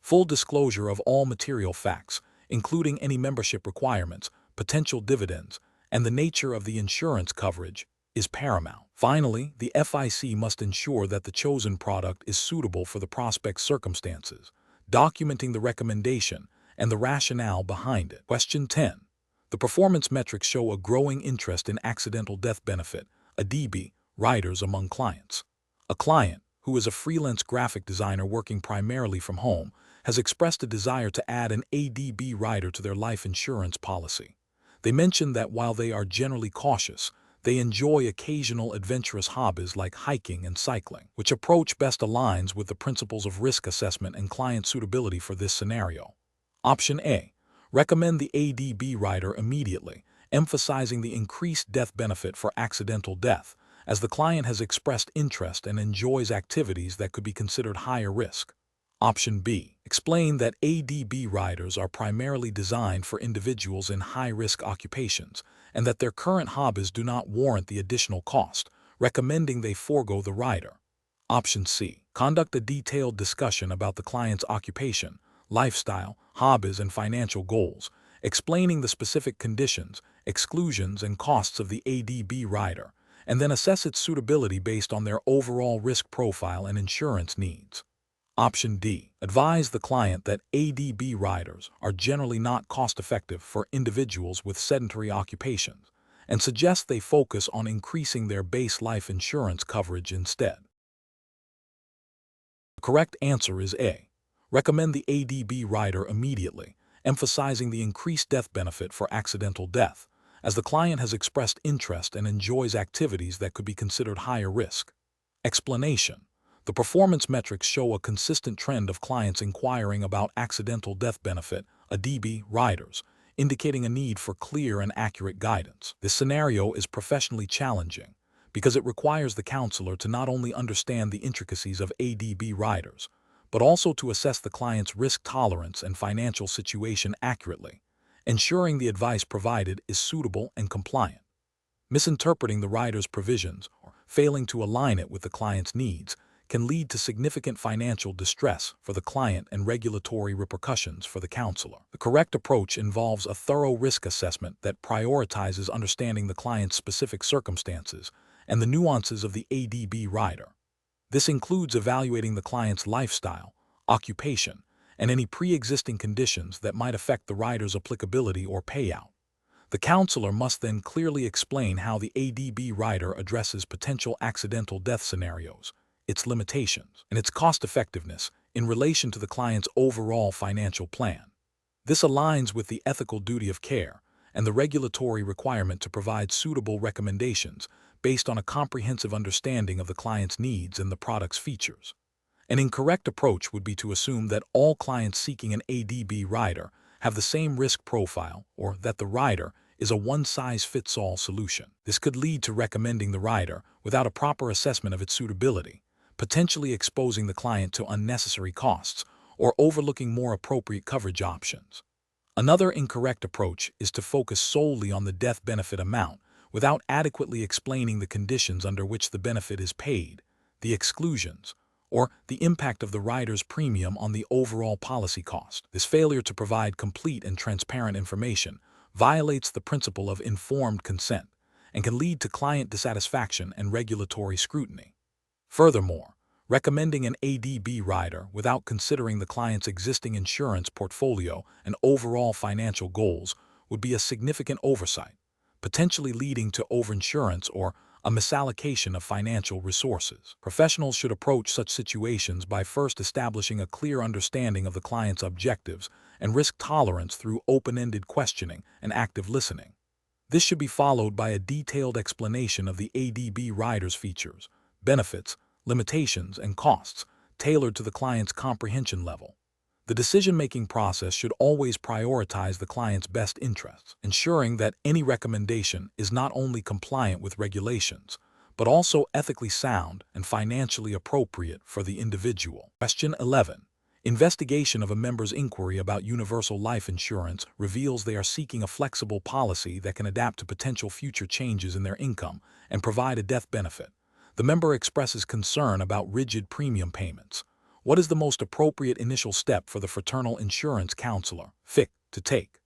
Full disclosure of all material facts, including any membership requirements, potential dividends, and the nature of the insurance coverage, is paramount. Finally, the FIC must ensure that the chosen product is suitable for the prospect's circumstances, documenting the recommendation and the rationale behind it. Question 10. The performance metrics show a growing interest in accidental death benefit, ADB, riders among clients. A client, who is a freelance graphic designer working primarily from home, has expressed a desire to add an ADB rider to their life insurance policy. They mention that while they are generally cautious, they enjoy occasional adventurous hobbies like hiking and cycling. Which approach best aligns with the principles of risk assessment and client suitability for this scenario? Option A. Recommend the ADB rider immediately, emphasizing the increased death benefit for accidental death, as the client has expressed interest and enjoys activities that could be considered higher risk. Option B. Explain that ADB riders are primarily designed for individuals in high-risk occupations and that their current hobbies do not warrant the additional cost, recommending they forego the rider. Option C. Conduct a detailed discussion about the client's occupation, lifestyle, hobbies, and financial goals, explaining the specific conditions, exclusions, and costs of the ADB rider, and then assess its suitability based on their overall risk profile and insurance needs. Option D. Advise the client that ADB riders are generally not cost-effective for individuals with sedentary occupations, and suggest they focus on increasing their base life insurance coverage instead. The correct answer is A. Recommend the ADB rider immediately, emphasizing the increased death benefit for accidental death, as the client has expressed interest and enjoys activities that could be considered higher risk. Explanation. The performance metrics show a consistent trend of clients inquiring about accidental death benefit, ADB, riders, indicating a need for clear and accurate guidance. This scenario is professionally challenging because it requires the counselor to not only understand the intricacies of ADB riders, but also to assess the client's risk tolerance and financial situation accurately, ensuring the advice provided is suitable and compliant. Misinterpreting the rider's provisions or failing to align it with the client's needs can lead to significant financial distress for the client and regulatory repercussions for the counselor. The correct approach involves a thorough risk assessment that prioritizes understanding the client's specific circumstances and the nuances of the ADB rider. This includes evaluating the client's lifestyle, occupation, and any pre-existing conditions that might affect the rider's applicability or payout. The counselor must then clearly explain how the ADB rider addresses potential accidental death scenarios, its limitations, and its cost-effectiveness in relation to the client's overall financial plan. This aligns with the ethical duty of care and the regulatory requirement to provide suitable recommendations based on a comprehensive understanding of the client's needs and the product's features. An incorrect approach would be to assume that all clients seeking an ADB rider have the same risk profile or that the rider is a one-size-fits-all solution. This could lead to recommending the rider without a proper assessment of its suitability, potentially exposing the client to unnecessary costs or overlooking more appropriate coverage options. Another incorrect approach is to focus solely on the death benefit amount without adequately explaining the conditions under which the benefit is paid, the exclusions, or the impact of the rider's premium on the overall policy cost. This failure to provide complete and transparent information violates the principle of informed consent and can lead to client dissatisfaction and regulatory scrutiny. Furthermore, recommending an ADB rider without considering the client's existing insurance portfolio and overall financial goals would be a significant oversight, potentially leading to overinsurance or a misallocation of financial resources. Professionals should approach such situations by first establishing a clear understanding of the client's objectives and risk tolerance through open-ended questioning and active listening. This should be followed by a detailed explanation of the ADB rider's features, benefits, limitations, and costs, tailored to the client's comprehension level. The decision-making process should always prioritize the client's best interests, ensuring that any recommendation is not only compliant with regulations, but also ethically sound and financially appropriate for the individual. Question 11. Investigation of a member's inquiry about universal life insurance reveals they are seeking a flexible policy that can adapt to potential future changes in their income and provide a death benefit. The member expresses concern about rigid premium payments. What is the most appropriate initial step for the fraternal insurance counselor, FIC, to take?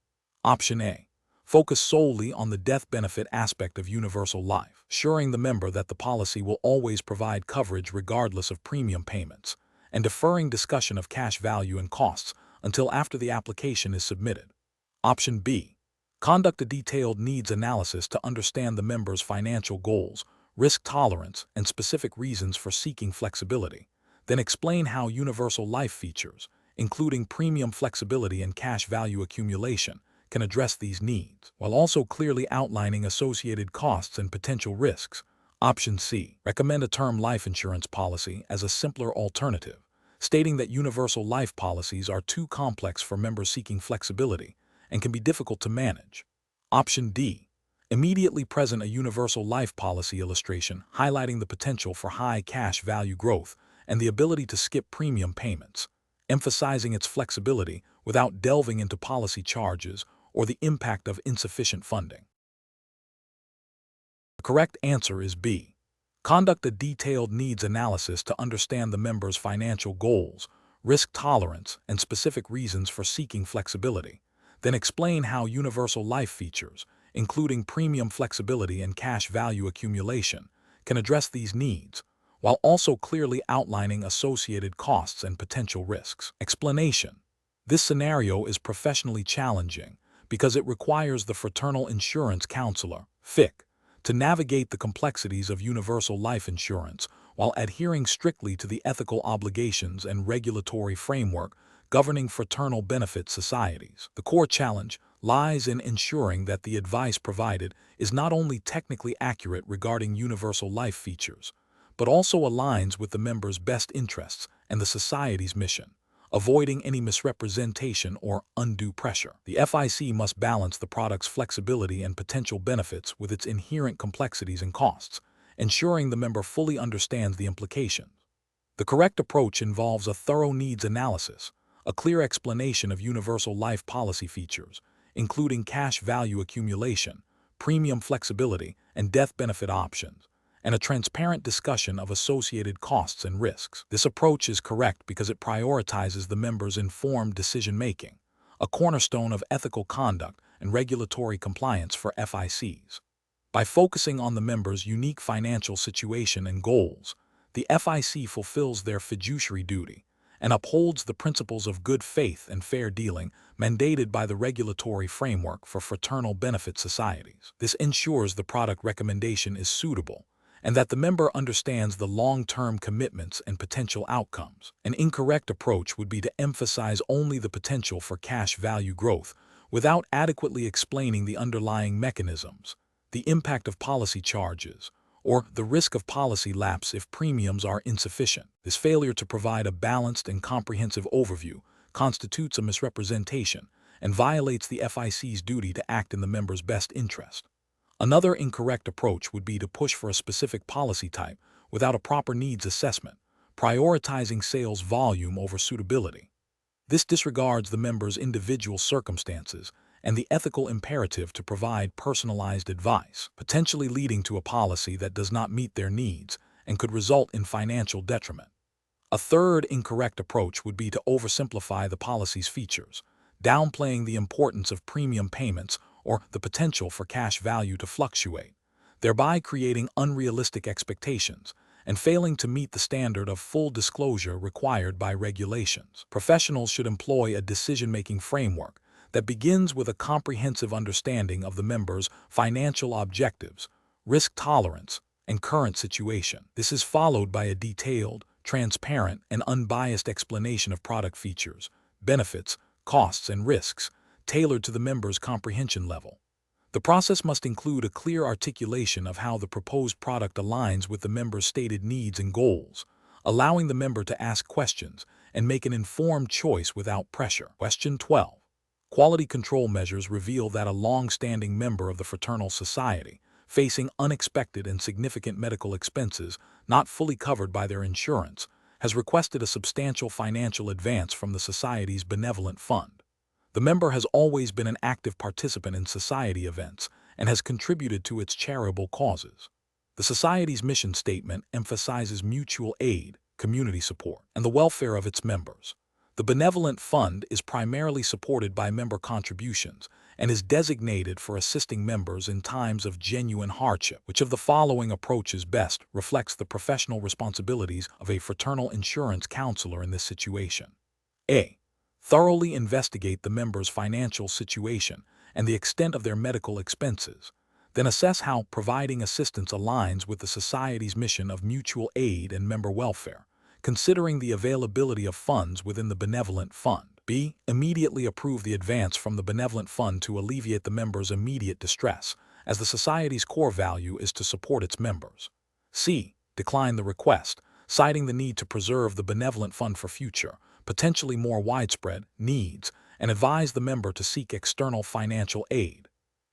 Option A. Focus solely on the death benefit aspect of universal life, assuring the member that the policy will always provide coverage regardless of premium payments, and deferring discussion of cash value and costs until after the application is submitted. Option B. Conduct a detailed needs analysis to understand the member's financial goals, risk tolerance, and specific reasons for seeking flexibility. Then explain how universal life features, including premium flexibility and cash value accumulation, can address these needs, while also clearly outlining associated costs and potential risks. Option C. Recommend a term life insurance policy as a simpler alternative, stating that universal life policies are too complex for members seeking flexibility and can be difficult to manage. Option D. Immediately present a universal life policy illustration highlighting the potential for high cash value growth and the ability to skip premium payments, emphasizing its flexibility without delving into policy charges or the impact of insufficient funding. The correct answer is B. Conduct a detailed needs analysis to understand the member's financial goals, risk tolerance, and specific reasons for seeking flexibility. Then explain how universal life features, including premium flexibility and cash value accumulation, can address these needs, while also clearly outlining associated costs and potential risks. Explanation. This scenario is professionally challenging because it requires the fraternal insurance counselor, FIC, to navigate the complexities of universal life insurance while adhering strictly to the ethical obligations and regulatory framework governing fraternal benefit societies. The core challenge lies in ensuring that the advice provided is not only technically accurate regarding universal life features, but also aligns with the member's best interests and the society's mission, avoiding any misrepresentation or undue pressure. The FIC must balance the product's flexibility and potential benefits with its inherent complexities and costs, ensuring the member fully understands the implications. The correct approach involves a thorough needs analysis, a clear explanation of universal life policy features, including cash value accumulation, premium flexibility, and death benefit options, and a transparent discussion of associated costs and risks. This approach is correct because it prioritizes the members' informed decision-making, a cornerstone of ethical conduct and regulatory compliance for FICs. By focusing on the members' unique financial situation and goals, the FIC fulfills their fiduciary duty and upholds the principles of good faith and fair dealing mandated by the regulatory framework for fraternal benefit societies. This ensures the product recommendation is suitable and that the member understands the long-term commitments and potential outcomes. An incorrect approach would be to emphasize only the potential for cash value growth without adequately explaining the underlying mechanisms, the impact of policy charges, or the risk of policy lapse if premiums are insufficient. This failure to provide a balanced and comprehensive overview constitutes a misrepresentation and violates the FIC's duty to act in the member's best interest. Another incorrect approach would be to push for a specific policy type without a proper needs assessment, prioritizing sales volume over suitability. This disregards the member's individual circumstances and the ethical imperative to provide personalized advice, potentially leading to a policy that does not meet their needs and could result in financial detriment. A third incorrect approach would be to oversimplify the policy's features, downplaying the importance of premium payments or the potential for cash value to fluctuate, thereby creating unrealistic expectations and failing to meet the standard of full disclosure required by regulations. Professionals should employ a decision-making framework that begins with a comprehensive understanding of the member's financial objectives, risk tolerance, and current situation. This is followed by a detailed, transparent, and unbiased explanation of product features, benefits, costs, and risks, tailored to the member's comprehension level. The process must include a clear articulation of how the proposed product aligns with the member's stated needs and goals, allowing the member to ask questions and make an informed choice without pressure. Question 12. Quality control measures reveal that a long-standing member of the Fraternal Society, facing unexpected and significant medical expenses not fully covered by their insurance, has requested a substantial financial advance from the Society's benevolent fund. The member has always been an active participant in Society events and has contributed to its charitable causes. The Society's mission statement emphasizes mutual aid, community support, and the welfare of its members. The benevolent fund is primarily supported by member contributions and is designated for assisting members in times of genuine hardship. Which of the following approaches best reflects the professional responsibilities of a fraternal insurance counselor in this situation? A. Thoroughly investigate the member's financial situation and the extent of their medical expenses, then assess how providing assistance aligns with the Society's mission of mutual aid and member welfare, considering the availability of funds within the benevolent fund. B. Immediately approve the advance from the benevolent fund to alleviate the member's immediate distress, as the Society's core value is to support its members. C. Decline the request, citing the need to preserve the benevolent fund for future, potentially more widespread, needs, and advise the member to seek external financial aid.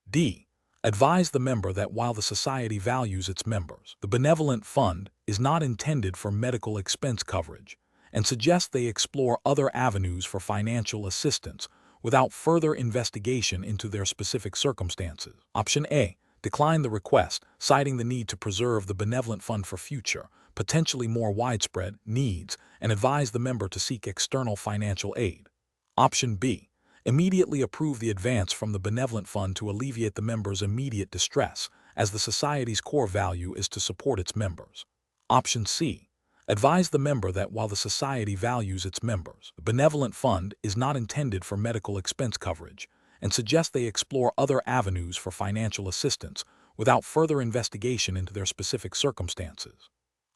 D. Advise the member that while the Society values its members, the benevolent fund is not intended for medical expense coverage, and suggest they explore other avenues for financial assistance without further investigation into their specific circumstances. Option A. Decline the request, citing the need to preserve the benevolent fund for future, potentially more widespread, needs, and advise the member to seek external financial aid. Option B. Immediately approve the advance from the benevolent fund to alleviate the member's immediate distress, as the Society's core value is to support its members. Option C. Advise the member that while the Society values its members, the benevolent fund is not intended for medical expense coverage, and suggest they explore other avenues for financial assistance without further investigation into their specific circumstances.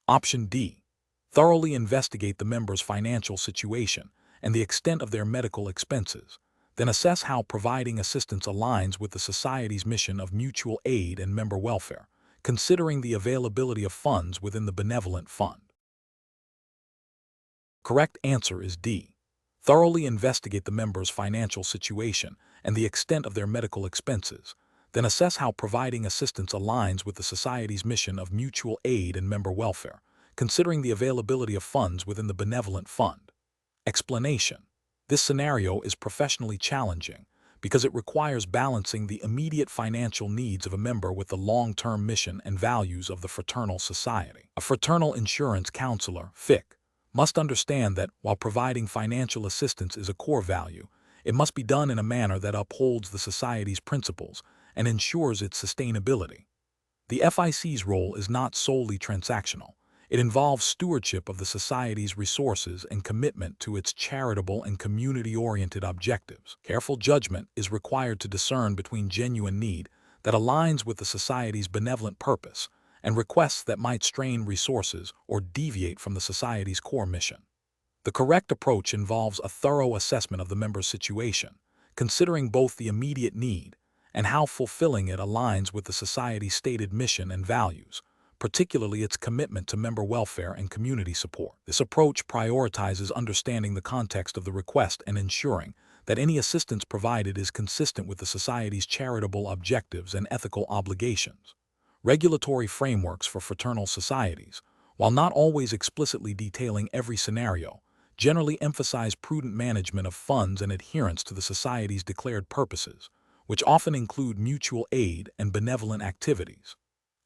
Option D. Thoroughly investigate the member's financial situation and the extent of their medical expenses, then assess how providing assistance aligns with the Society's mission of mutual aid and member welfare, considering the availability of funds within the benevolent fund. Correct answer is D. Thoroughly investigate the member's financial situation and the extent of their medical expenses, then assess how providing assistance aligns with the Society's mission of mutual aid and member welfare, considering the availability of funds within the benevolent fund. Explanation. This scenario is professionally challenging because it requires balancing the immediate financial needs of a member with the long-term mission and values of the fraternal society. A fraternal insurance counselor, FIC, must understand that while providing financial assistance is a core value, it must be done in a manner that upholds the society's principles and ensures its sustainability. The FIC's role is not solely transactional. It involves stewardship of the society's resources and commitment to its charitable and community-oriented objectives. Careful judgment is required to discern between genuine need that aligns with the society's benevolent purpose and requests that might strain resources or deviate from the society's core mission. The correct approach involves a thorough assessment of the member's situation, considering both the immediate need and how fulfilling it aligns with the society's stated mission and values, particularly its commitment to member welfare and community support. This approach prioritizes understanding the context of the request and ensuring that any assistance provided is consistent with the society's charitable objectives and ethical obligations. Regulatory frameworks for fraternal societies, while not always explicitly detailing every scenario, generally emphasize prudent management of funds and adherence to the society's declared purposes, which often include mutual aid and benevolent activities.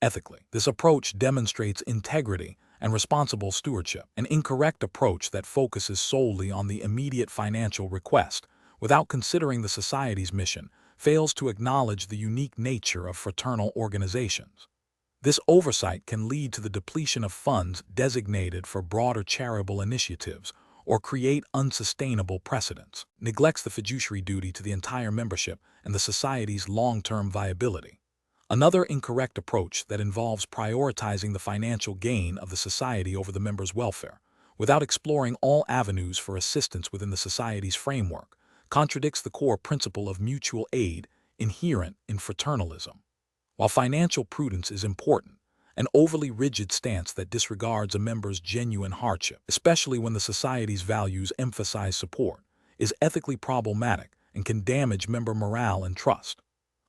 Ethically, this approach demonstrates integrity and responsible stewardship. An incorrect approach that focuses solely on the immediate financial request without considering the society's mission fails to acknowledge the unique nature of fraternal organizations. This oversight can lead to the depletion of funds designated for broader charitable initiatives or create unsustainable precedents, neglects the fiduciary duty to the entire membership and the society's long-term viability. Another incorrect approach that involves prioritizing the financial gain of the society over the member's welfare, without exploring all avenues for assistance within the society's framework, contradicts the core principle of mutual aid inherent in fraternalism. While financial prudence is important, an overly rigid stance that disregards a member's genuine hardship, especially when the society's values emphasize support, is ethically problematic and can damage member morale and trust.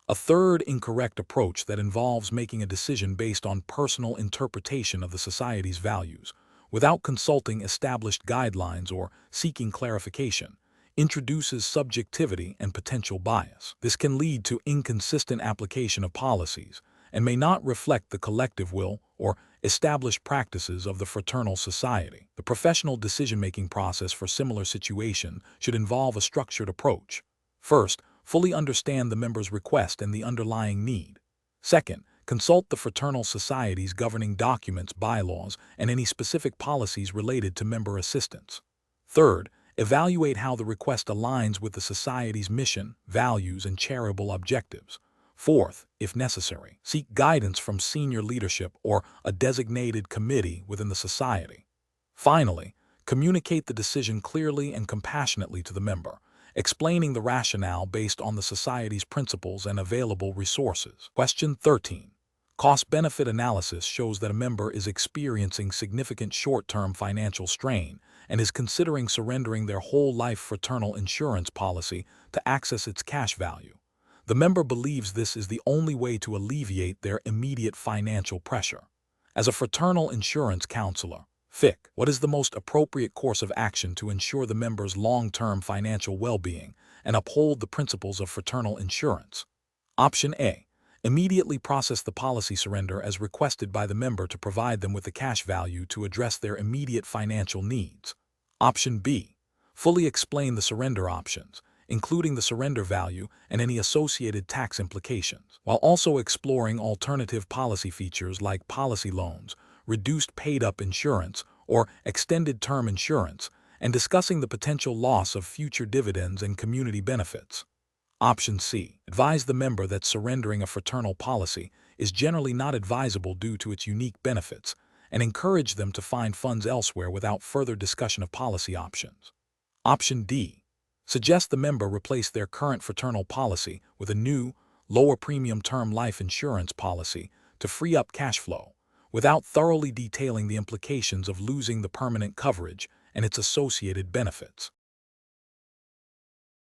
A third incorrect approach that involves making a decision based on personal interpretation of the society's values, without consulting established guidelines or seeking clarification, introduces subjectivity and potential bias. This can lead to inconsistent application of policies and may not reflect the collective will or established practices of the fraternal society. The professional decision-making process for similar situations should involve a structured approach. First, fully understand the member's request and the underlying need. Second, consult the fraternal society's governing documents, bylaws, and any specific policies related to member assistance. Third, evaluate how the request aligns with the society's mission, values, and charitable objectives. Fourth, if necessary, seek guidance from senior leadership or a designated committee within the society. Finally, communicate the decision clearly and compassionately to the member, explaining the rationale based on the society's principles and available resources. Question 13. Cost-benefit analysis shows that a member is experiencing significant short-term financial strain and is considering surrendering their whole life fraternal insurance policy to access its cash value. The member believes this is the only way to alleviate their immediate financial pressure. As a fraternal insurance counselor, FIC, what is the most appropriate course of action to ensure the member's long-term financial well-being and uphold the principles of fraternal insurance? Option A. Immediately process the policy surrender as requested by the member to provide them with the cash value to address their immediate financial needs. Option B. Fully explain the surrender options, including the surrender value and any associated tax implications, while also exploring alternative policy features like policy loans, reduced paid-up insurance, or extended term insurance, and discussing the potential loss of future dividends and community benefits. Option C. Advise the member that surrendering a fraternal policy is generally not advisable due to its unique benefits, and encourage them to find funds elsewhere without further discussion of policy options. Option D. Suggest the member replace their current fraternal policy with a new, lower premium term life insurance policy to free up cash flow, without thoroughly detailing the implications of losing the permanent coverage and its associated benefits.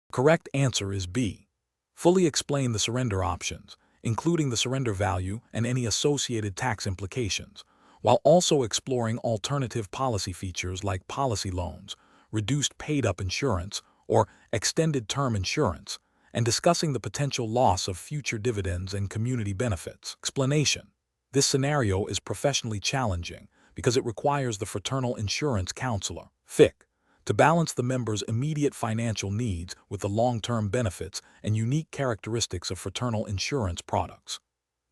The correct answer is B. Fully explain the surrender options, including the surrender value and any associated tax implications, while also exploring alternative policy features like policy loans, reduced paid-up insurance, or extended term insurance, and discussing the potential loss of future dividends and community benefits. Explanation: this scenario is professionally challenging because it requires the fraternal insurance counselor, FIC, to balance the member's immediate financial needs with the long-term benefits and unique characteristics of fraternal insurance products.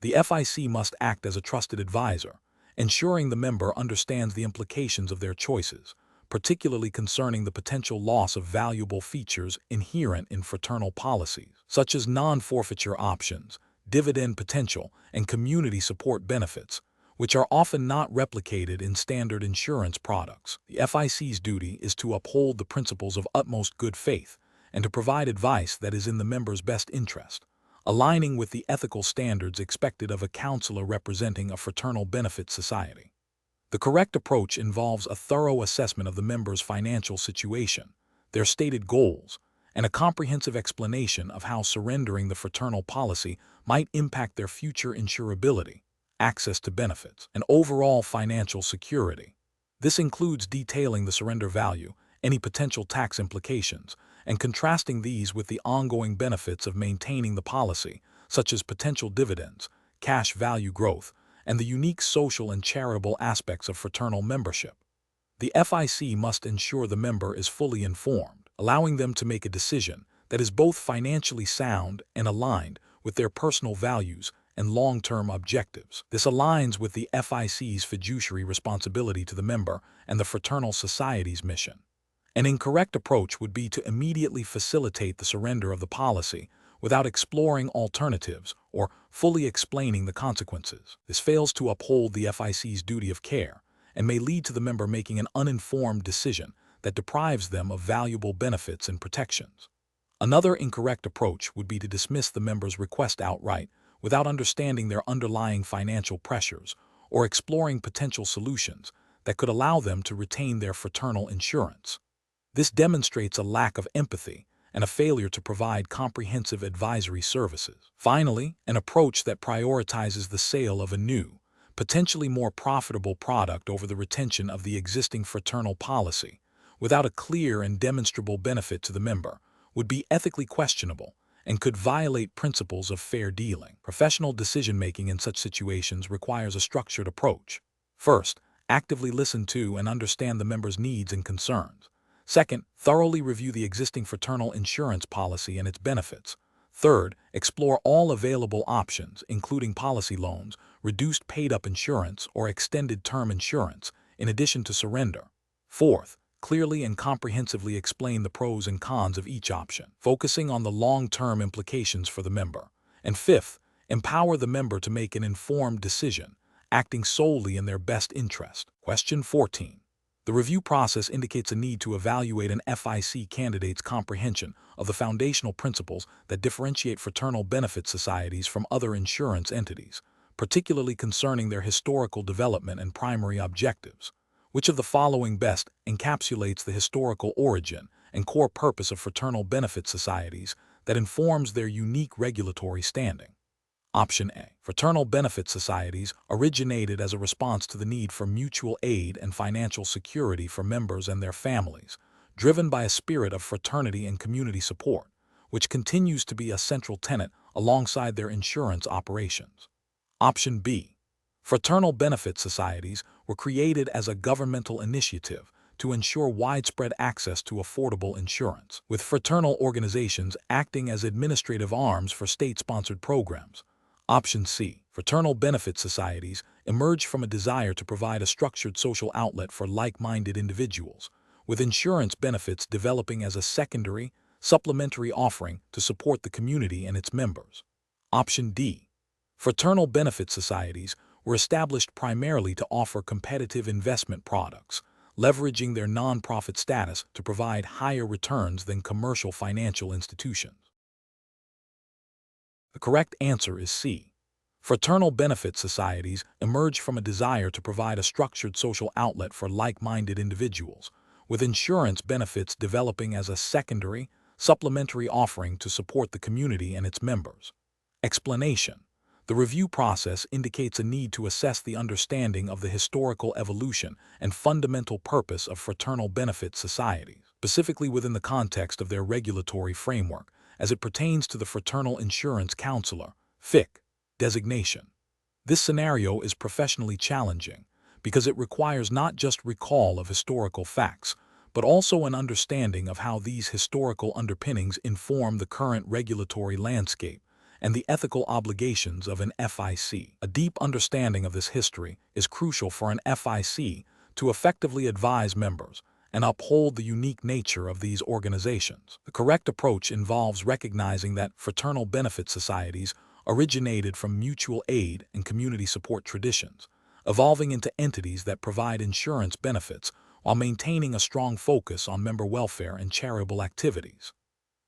The FIC must act as a trusted advisor, ensuring the member understands the implications of their choices, particularly concerning the potential loss of valuable features inherent in fraternal policies, such as non-forfeiture options, dividend potential, and community support benefits, which are often not replicated in standard insurance products. The FIC's duty is to uphold the principles of utmost good faith and to provide advice that is in the member's best interest, aligning with the ethical standards expected of a counselor representing a fraternal benefit society. The correct approach involves a thorough assessment of the member's financial situation, their stated goals, and a comprehensive explanation of how surrendering the fraternal policy might impact their future insurability, access to benefits, and overall financial security. This includes detailing the surrender value, any potential tax implications, and contrasting these with the ongoing benefits of maintaining the policy, such as potential dividends, cash value growth, and the unique social and charitable aspects of fraternal membership. The FIC must ensure the member is fully informed, allowing them to make a decision that is both financially sound and aligned with their personal values and long-term objectives. This aligns with the FIC's fiduciary responsibility to the member and the fraternal society's mission. An incorrect approach would be to immediately facilitate the surrender of the policy without exploring alternatives or fully explaining the consequences. This fails to uphold the FIC's duty of care and may lead to the member making an uninformed decision that deprives them of valuable benefits and protections. Another incorrect approach would be to dismiss the member's request outright without understanding their underlying financial pressures or exploring potential solutions that could allow them to retain their fraternal insurance. This demonstrates a lack of empathy and a failure to provide comprehensive advisory services. Finally, an approach that prioritizes the sale of a new, potentially more profitable product over the retention of the existing fraternal policy, without a clear and demonstrable benefit to the member, would be ethically questionable and could violate principles of fair dealing. Professional decision-making in such situations requires a structured approach. First, actively listen to and understand the member's needs and concerns. Second, thoroughly review the existing fraternal insurance policy and its benefits. Third, explore all available options, including policy loans, reduced paid-up insurance, or extended term insurance, in addition to surrender. Fourth, clearly and comprehensively explain the pros and cons of each option, focusing on the long-term implications for the member. And fifth, empower the member to make an informed decision, acting solely in their best interest. Question 14. The review process indicates a need to evaluate an FIC candidate's comprehension of the foundational principles that differentiate fraternal benefit societies from other insurance entities, particularly concerning their historical development and primary objectives. Which of the following best encapsulates the historical origin and core purpose of fraternal benefit societies that informs their unique regulatory standing? Option A. Fraternal benefit societies originated as a response to the need for mutual aid and financial security for members and their families, driven by a spirit of fraternity and community support, which continues to be a central tenet alongside their insurance operations. Option B. Fraternal benefit societies were created as a governmental initiative to ensure widespread access to affordable insurance, with fraternal organizations acting as administrative arms for state-sponsored programs. Option C. Fraternal benefit societies emerged from a desire to provide a structured social outlet for like-minded individuals, with insurance benefits developing as a secondary, supplementary offering to support the community and its members. Option D. Fraternal benefit societies were established primarily to offer competitive investment products, leveraging their nonprofit status to provide higher returns than commercial financial institutions. The correct answer is C. Fraternal benefit societies emerged from a desire to provide a structured social outlet for like-minded individuals, with insurance benefits developing as a secondary, supplementary offering to support the community and its members. Explanation. The review process indicates a need to assess the understanding of the historical evolution and fundamental purpose of fraternal benefit societies, specifically within the context of their regulatory framework, as it pertains to the Fraternal Insurance Counselor (FIC) designation. This scenario is professionally challenging because it requires not just recall of historical facts, but also an understanding of how these historical underpinnings inform the current regulatory landscape and the ethical obligations of an FIC. A deep understanding of this history is crucial for an FIC to effectively advise members and uphold the unique nature of these organizations. The correct approach involves recognizing that fraternal benefit societies originated from mutual aid and community support traditions, evolving into entities that provide insurance benefits while maintaining a strong focus on member welfare and charitable activities.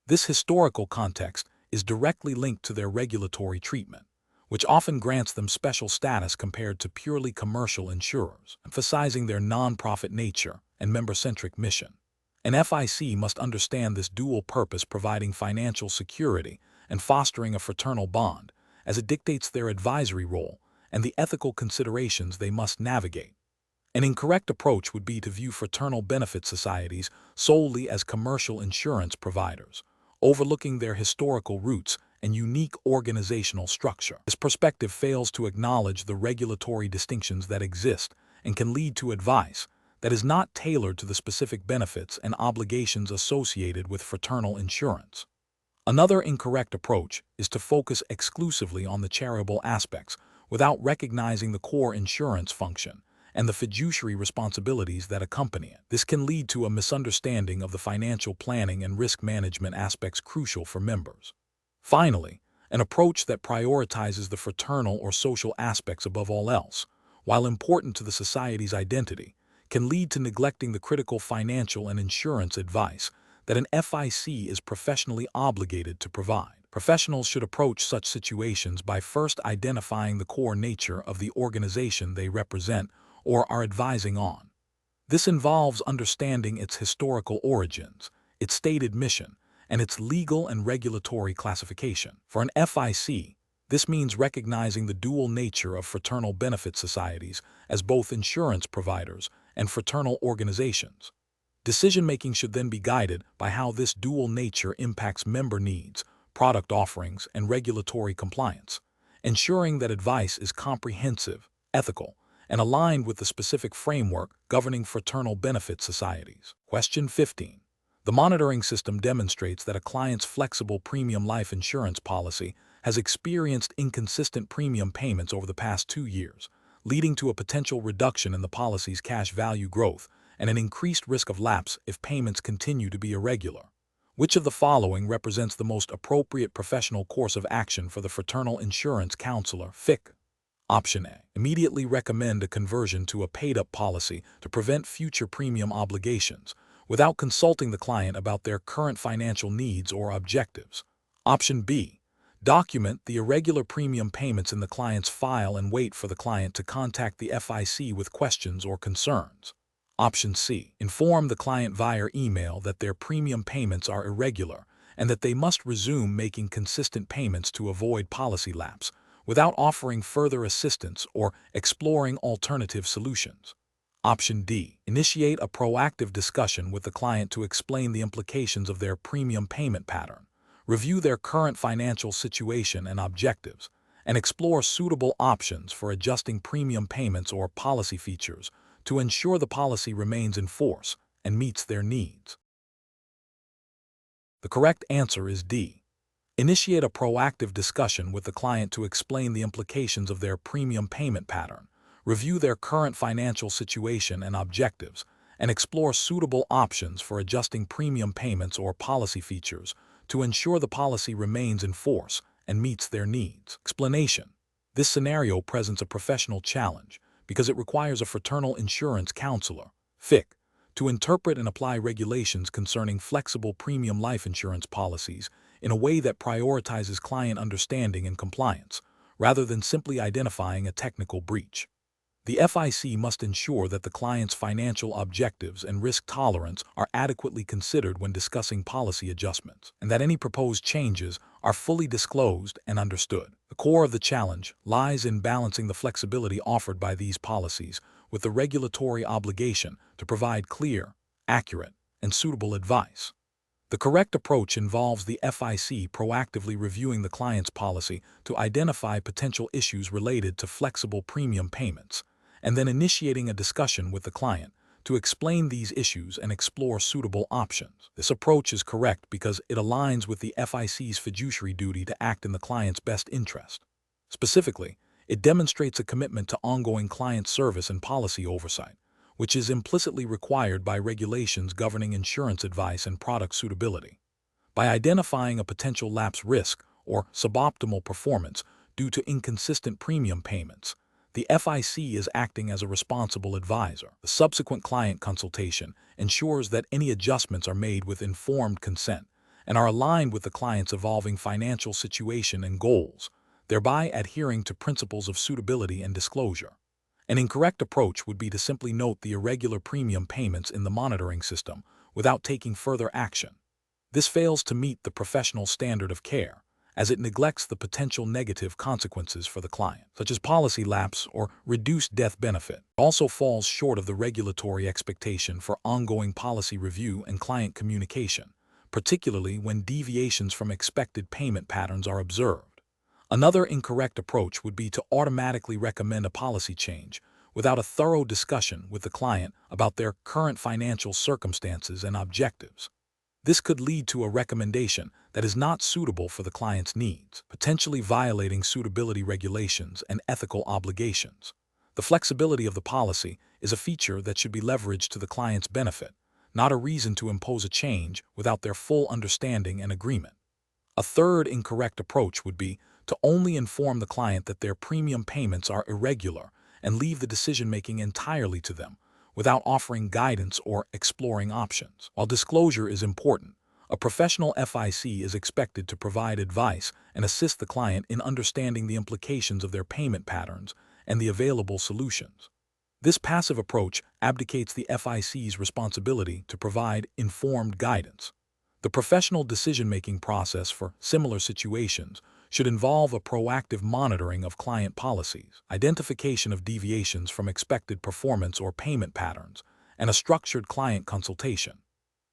This historical context is directly linked to their regulatory treatment, which often grants them special status compared to purely commercial insurers, emphasizing their nonprofit nature and member-centric mission. An FIC must understand this dual purpose, providing financial security and fostering a fraternal bond, as it dictates their advisory role and the ethical considerations they must navigate. An incorrect approach would be to view fraternal benefit societies solely as commercial insurance providers, overlooking their historical roots and unique organizational structure. This perspective fails to acknowledge the regulatory distinctions that exist and can lead to advice that is not tailored to the specific benefits and obligations associated with fraternal insurance. Another incorrect approach is to focus exclusively on the charitable aspects without recognizing the core insurance function and the fiduciary responsibilities that accompany it. This can lead to a misunderstanding of the financial planning and risk management aspects crucial for members. Finally, an approach that prioritizes the fraternal or social aspects above all else, while important to the society's identity, can lead to neglecting the critical financial and insurance advice that an FIC is professionally obligated to provide. Professionals should approach such situations by first identifying the core nature of the organization they represent or are advising on. This involves understanding its historical origins, its stated mission, and its legal and regulatory classification. For an FIC, this means recognizing the dual nature of fraternal benefit societies as both insurance providers and fraternal organizations. Decision-making should then be guided by how this dual nature impacts member needs, product offerings, and regulatory compliance, ensuring that advice is comprehensive, ethical, and aligned with the specific framework governing fraternal benefit societies. Question 15. The monitoring system demonstrates that a client's flexible premium life insurance policy has experienced inconsistent premium payments over the past 2 years, leading to a potential reduction in the policy's cash value growth and an increased risk of lapse if payments continue to be irregular. Which of the following represents the most appropriate professional course of action for the Fraternal Insurance Counselor (FIC)? Option A. Immediately recommend a conversion to a paid-up policy to prevent future premium obligations, without consulting the client about their current financial needs or objectives. Option B. Document the irregular premium payments in the client's file and wait for the client to contact the FIC with questions or concerns. Option C. Inform the client via email that their premium payments are irregular and that they must resume making consistent payments to avoid policy lapse, without offering further assistance or exploring alternative solutions. Option D. Initiate a proactive discussion with the client to explain the implications of their premium payment pattern, review their current financial situation and objectives, and explore suitable options for adjusting premium payments or policy features to ensure the policy remains in force and meets their needs. The correct answer is D. Initiate a proactive discussion with the client to explain the implications of their premium payment pattern, review their current financial situation and objectives, and explore suitable options for adjusting premium payments or policy features to ensure the policy remains in force and meets their needs. Explanation. This scenario presents a professional challenge because it requires a Fraternal Insurance Counselor (FIC) to interpret and apply regulations concerning flexible premium life insurance policies in a way that prioritizes client understanding and compliance, rather than simply identifying a technical breach. The FIC must ensure that the client's financial objectives and risk tolerance are adequately considered when discussing policy adjustments, and that any proposed changes are fully disclosed and understood. The core of the challenge lies in balancing the flexibility offered by these policies with the regulatory obligation to provide clear, accurate, and suitable advice. The correct approach involves the FIC proactively reviewing the client's policy to identify potential issues related to flexible premium payments, and then initiating a discussion with the client to explain these issues and explore suitable options. This approach is correct because it aligns with the FIC's fiduciary duty to act in the client's best interest. Specifically, it demonstrates a commitment to ongoing client service and policy oversight, which is implicitly required by regulations governing insurance advice and product suitability. By identifying a potential lapse risk or suboptimal performance due to inconsistent premium payments, the FIC is acting as a responsible advisor. The subsequent client consultation ensures that any adjustments are made with informed consent and are aligned with the client's evolving financial situation and goals, thereby adhering to principles of suitability and disclosure. An incorrect approach would be to simply note the irregular premium payments in the monitoring system without taking further action. This fails to meet the professional standard of care, as it neglects the potential negative consequences for the client, such as policy lapse or reduced death benefit. It also falls short of the regulatory expectation for ongoing policy review and client communication, particularly when deviations from expected payment patterns are observed. Another incorrect approach would be to automatically recommend a policy change without a thorough discussion with the client about their current financial circumstances and objectives. This could lead to a recommendation that is not suitable for the client's needs, potentially violating suitability regulations and ethical obligations. The flexibility of the policy is a feature that should be leveraged to the client's benefit, not a reason to impose a change without their full understanding and agreement. A third incorrect approach would be to only inform the client that their premium payments are irregular and leave the decision-making entirely to them, without offering guidance or exploring options. While disclosure is important, a professional FIC is expected to provide advice and assist the client in understanding the implications of their payment patterns and the available solutions. This passive approach abdicates the FIC's responsibility to provide informed guidance. The professional decision-making process for similar situations should involve a proactive monitoring of client policies, identification of deviations from expected performance or payment patterns, and a structured client consultation.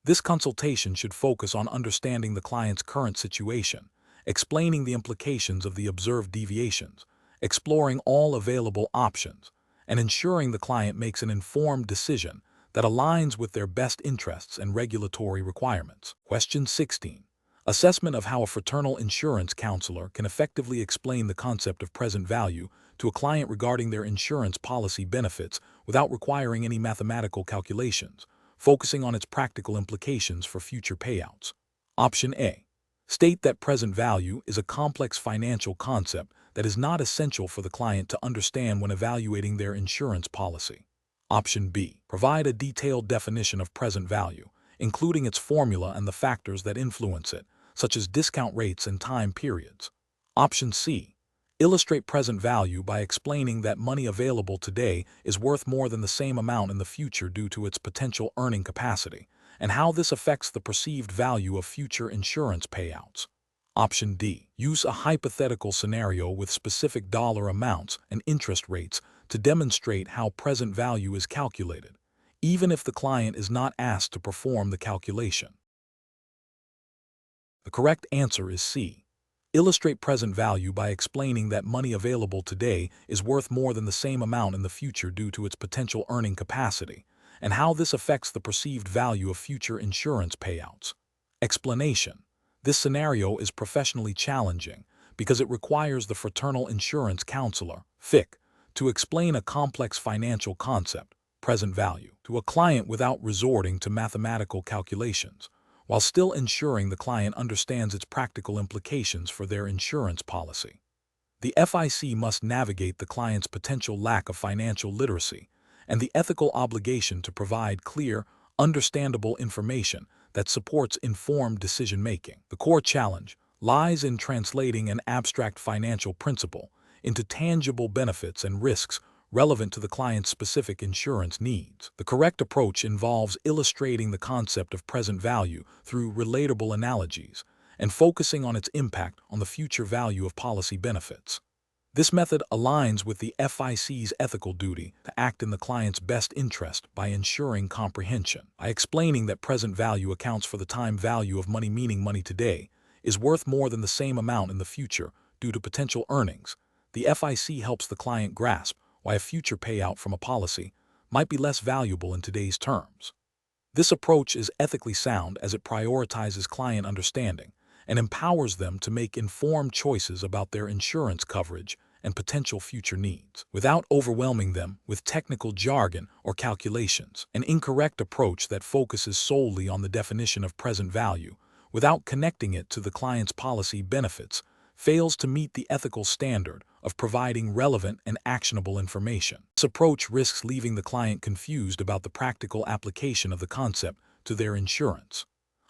This consultation should focus on understanding the client's current situation, explaining the implications of the observed deviations, exploring all available options, and ensuring the client makes an informed decision that aligns with their best interests and regulatory requirements. Question 16. Assessment of how a fraternal insurance counselor can effectively explain the concept of present value to a client regarding their insurance policy benefits without requiring any mathematical calculations, focusing on its practical implications for future payouts. Option A. State that present value is a complex financial concept that is not essential for the client to understand when evaluating their insurance policy. Option B. Provide a detailed definition of present value, including its formula and the factors that influence it, such as discount rates and time periods. Option C. Illustrate present value by explaining that money available today is worth more than the same amount in the future due to its potential earning capacity, and how this affects the perceived value of future insurance payouts. Option D. Use a hypothetical scenario with specific dollar amounts and interest rates to demonstrate how present value is calculated, even if the client is not asked to perform the calculation. The correct answer is C. Illustrate present value by explaining that money available today is worth more than the same amount in the future due to its potential earning capacity, and how this affects the perceived value of future insurance payouts. Explanation. This scenario is professionally challenging because it requires the fraternal insurance counselor, FIC, to explain a complex financial concept, present value, to a client without resorting to mathematical calculations, while still ensuring the client understands its practical implications for their insurance policy. The FIC must navigate the client's potential lack of financial literacy and the ethical obligation to provide clear, understandable information that supports informed decision-making. The core challenge lies in translating an abstract financial principle into tangible benefits and risks relevant to the client's specific insurance needs. The correct approach involves illustrating the concept of present value through relatable analogies and focusing on its impact on the future value of policy benefits. This method aligns with the FIC's ethical duty to act in the client's best interest by ensuring comprehension. By explaining that present value accounts for the time value of money, meaning money today is worth more than the same amount in the future due to potential earnings, the FIC helps the client grasp why a future payout from a policy might be less valuable in today's terms. This approach is ethically sound as it prioritizes client understanding and empowers them to make informed choices about their insurance coverage and potential future needs, without overwhelming them with technical jargon or calculations. An incorrect approach that focuses solely on the definition of present value, without connecting it to the client's policy benefits, fails to meet the ethical standard of providing relevant and actionable information. This approach risks leaving the client confused about the practical application of the concept to their insurance.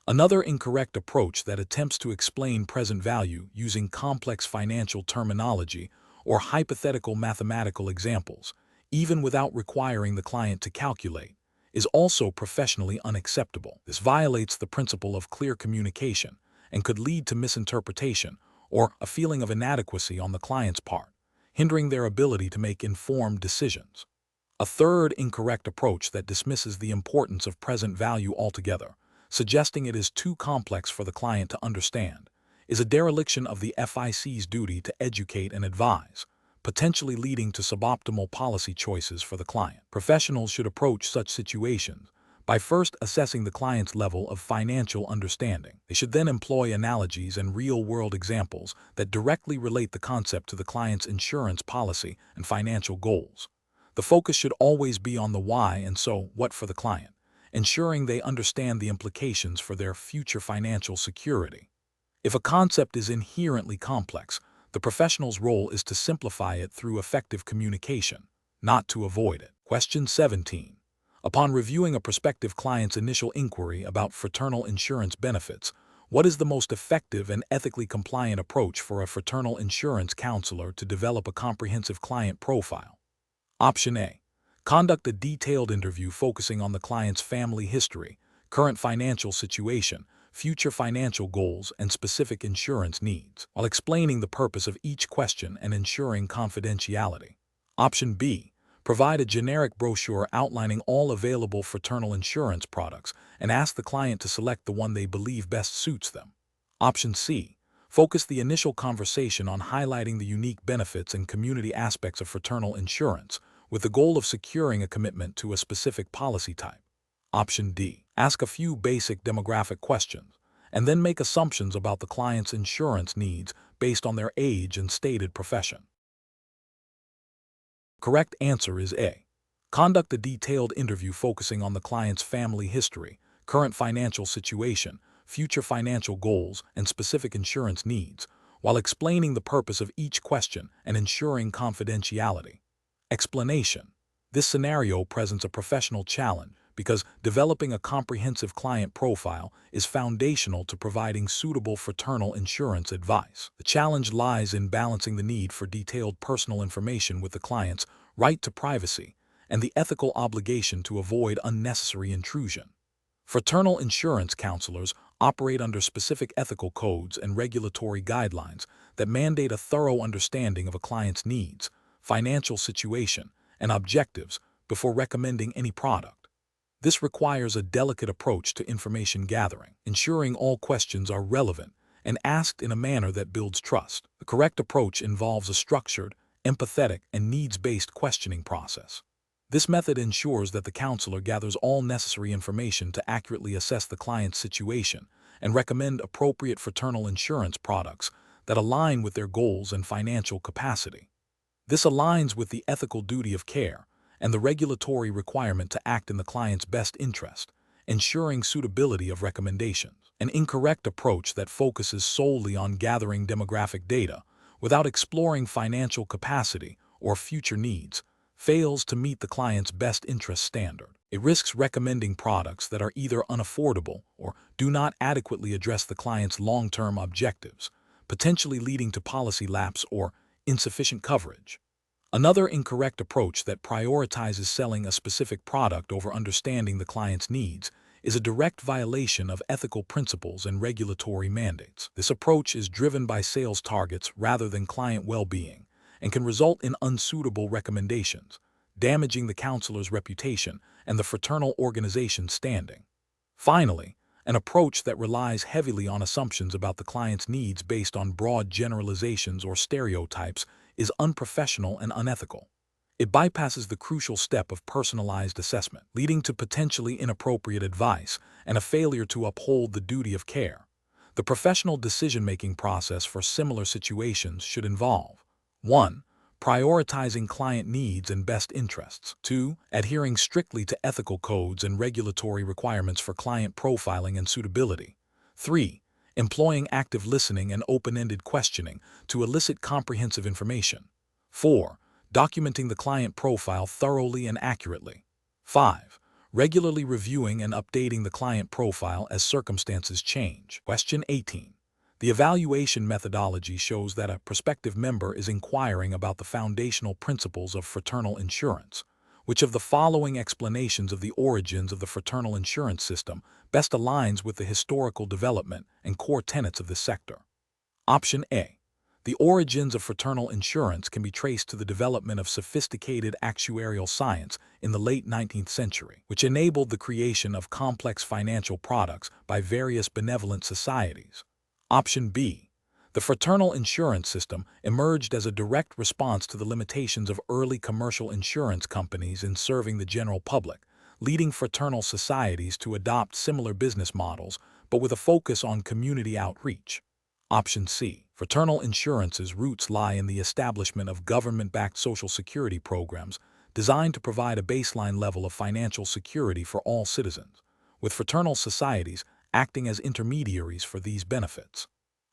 Another incorrect approach that attempts to explain present value using complex financial terminology or hypothetical mathematical examples, even without requiring the client to calculate, is also professionally unacceptable. This violates the principle of clear communication and could lead to misinterpretation or a feeling of inadequacy on the client's part, hindering their ability to make informed decisions. A third incorrect approach that dismisses the importance of present value altogether, suggesting it is too complex for the client to understand, is a dereliction of the FIC's duty to educate and advise, potentially leading to suboptimal policy choices for the client. Professionals should approach such situations by first assessing the client's level of financial understanding. They should then employ analogies and real-world examples that directly relate the concept to the client's insurance policy and financial goals. The focus should always be on the why and so what for the client, ensuring they understand the implications for their future financial security. If a concept is inherently complex, the professional's role is to simplify it through effective communication, not to avoid it. Question 17. Upon reviewing a prospective client's initial inquiry about fraternal insurance benefits, what is the most effective and ethically compliant approach for a fraternal insurance counselor to develop a comprehensive client profile? Option A. Conduct a detailed interview focusing on the client's family history, current financial situation, future financial goals, and specific insurance needs, while explaining the purpose of each question and ensuring confidentiality. Option B. Provide a generic brochure outlining all available fraternal insurance products and ask the client to select the one they believe best suits them. Option C. Focus the initial conversation on highlighting the unique benefits and community aspects of fraternal insurance, with the goal of securing a commitment to a specific policy type. Option D. Ask a few basic demographic questions, and then make assumptions about the client's insurance needs based on their age and stated profession. Correct answer is A. Conduct a detailed interview focusing on the client's family history, current financial situation, future financial goals, and specific insurance needs, while explaining the purpose of each question and ensuring confidentiality. Explanation. This scenario presents a professional challenge because developing a comprehensive client profile is foundational to providing suitable fraternal insurance advice. The challenge lies in balancing the need for detailed personal information with the client's right to privacy and the ethical obligation to avoid unnecessary intrusion. Fraternal insurance counselors operate under specific ethical codes and regulatory guidelines that mandate a thorough understanding of a client's needs, financial situation, and objectives before recommending any product. This requires a delicate approach to information gathering, ensuring all questions are relevant and asked in a manner that builds trust. The correct approach involves a structured, empathetic, and needs-based questioning process. This method ensures that the counselor gathers all necessary information to accurately assess the client's situation and recommend appropriate fraternal insurance products that align with their goals and financial capacity. This aligns with the ethical duty of care and the regulatory requirement to act in the client's best interest, ensuring suitability of recommendations. An incorrect approach that focuses solely on gathering demographic data without exploring financial capacity or future needs fails to meet the client's best interest standard. It risks recommending products that are either unaffordable or do not adequately address the client's long-term objectives, potentially leading to policy lapse or insufficient coverage. Another incorrect approach that prioritizes selling a specific product over understanding the client's needs is a direct violation of ethical principles and regulatory mandates. This approach is driven by sales targets rather than client well-being and can result in unsuitable recommendations, damaging the counselor's reputation and the fraternal organization's standing. Finally, an approach that relies heavily on assumptions about the client's needs based on broad generalizations or stereotypes is unprofessional and unethical. It bypasses the crucial step of personalized assessment, leading to potentially inappropriate advice and a failure to uphold the duty of care. The professional decision-making process for similar situations should involve 1. Prioritizing client needs and best interests. 2. Adhering strictly to ethical codes and regulatory requirements for client profiling and suitability. 3. Employing active listening and open-ended questioning to elicit comprehensive information. 4. Documenting the client profile thoroughly and accurately. 5. Regularly reviewing and updating the client profile as circumstances change. Question 18. The evaluation methodology shows that a prospective member is inquiring about the foundational principles of fraternal insurance. Which of the following explanations of the origins of the fraternal insurance system best aligns with the historical development and core tenets of this sector? Option A. The origins of fraternal insurance can be traced to the development of sophisticated actuarial science in the late 19th century, which enabled the creation of complex financial products by various benevolent societies. Option B. The fraternal insurance system emerged as a direct response to the limitations of early commercial insurance companies in serving the general public, leading fraternal societies to adopt similar business models, but with a focus on community outreach. Option C. Fraternal insurance's roots lie in the establishment of government-backed Social Security programs designed to provide a baseline level of financial security for all citizens, with fraternal societies acting as intermediaries for these benefits.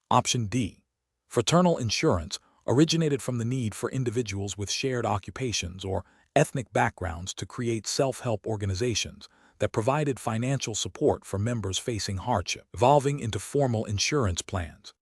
Option D. Fraternal insurance originated from the need for individuals with shared occupations or ethnic backgrounds to create self-help organizations that provided financial support for members facing hardship, evolving into formal insurance plans.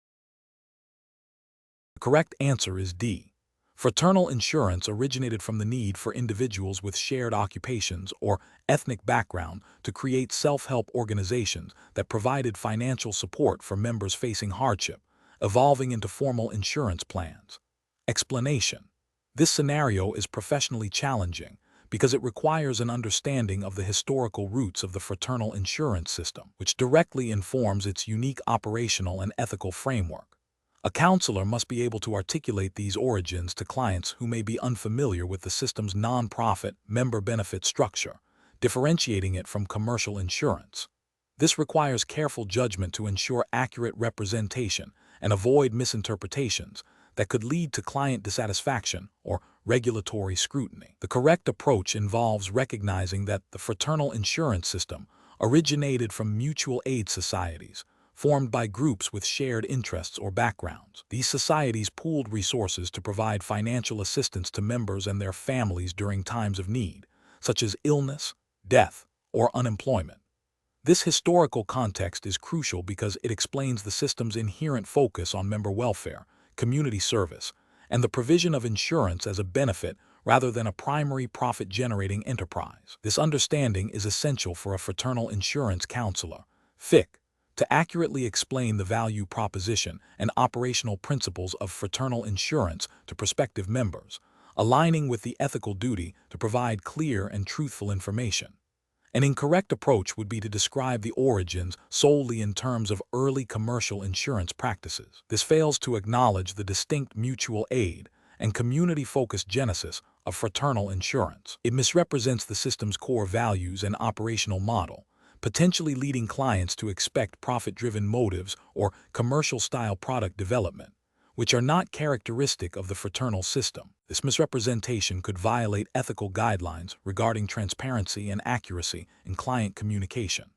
The correct answer is D. Fraternal insurance originated from the need for individuals with shared occupations or ethnic background to create self-help organizations that provided financial support for members facing hardship, evolving into formal insurance plans. Explanation: this scenario is professionally challenging because it requires an understanding of the historical roots of the fraternal insurance system, which directly informs its unique operational and ethical framework. A counselor must be able to articulate these origins to clients who may be unfamiliar with the system's nonprofit member benefit structure, differentiating it from commercial insurance. This requires careful judgment to ensure accurate representation and avoid misinterpretations that could lead to client dissatisfaction or regulatory scrutiny. The correct approach involves recognizing that the fraternal insurance system originated from mutual aid societies, formed by groups with shared interests or backgrounds. These societies pooled resources to provide financial assistance to members and their families during times of need, such as illness, death, or unemployment. This historical context is crucial because it explains the system's inherent focus on member welfare, community service, and the provision of insurance as a benefit rather than a primary profit-generating enterprise. This understanding is essential for a fraternal insurance counselor, FIC, to accurately explain the value proposition and operational principles of fraternal insurance to prospective members, aligning with the ethical duty to provide clear and truthful information. An incorrect approach would be to describe the origins solely in terms of early commercial insurance practices. This fails to acknowledge the distinct mutual aid and community-focused genesis of fraternal insurance. It misrepresents the system's core values and operational model, potentially leading clients to expect profit-driven motives or commercial-style product development, which are not characteristic of the fraternal system. This misrepresentation could violate ethical guidelines regarding transparency and accuracy in client communication.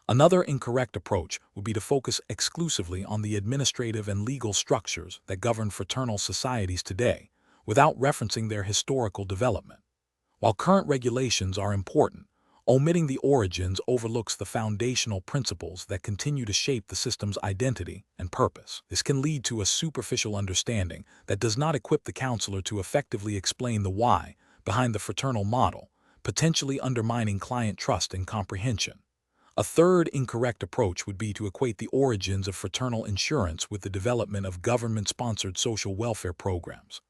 Another incorrect approach would be to focus exclusively on the administrative and legal structures that govern fraternal societies today, without referencing their historical development. While current regulations are important, omitting the origins overlooks the foundational principles that continue to shape the system's identity and purpose. This can lead to a superficial understanding that does not equip the counselor to effectively explain the why behind the fraternal model, potentially undermining client trust and comprehension. A third incorrect approach would be to equate the origins of fraternal insurance with the development of government-sponsored social welfare programs.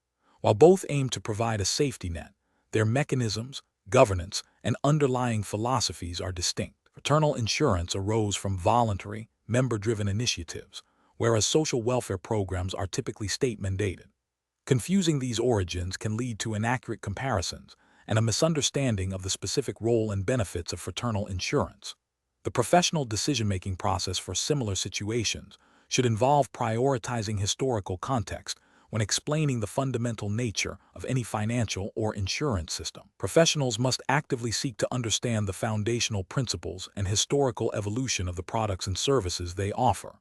While both aim to provide a safety net, their mechanisms, governance, and underlying philosophies are distinct. Fraternal insurance arose from voluntary, member-driven initiatives, whereas social welfare programs are typically state-mandated. Confusing these origins can lead to inaccurate comparisons and a misunderstanding of the specific role and benefits of fraternal insurance. The professional decision-making process for similar situations should involve prioritizing historical context when explaining the fundamental nature of any financial or insurance system. Professionals must actively seek to understand the foundational principles and historical evolution of the products and services they offer.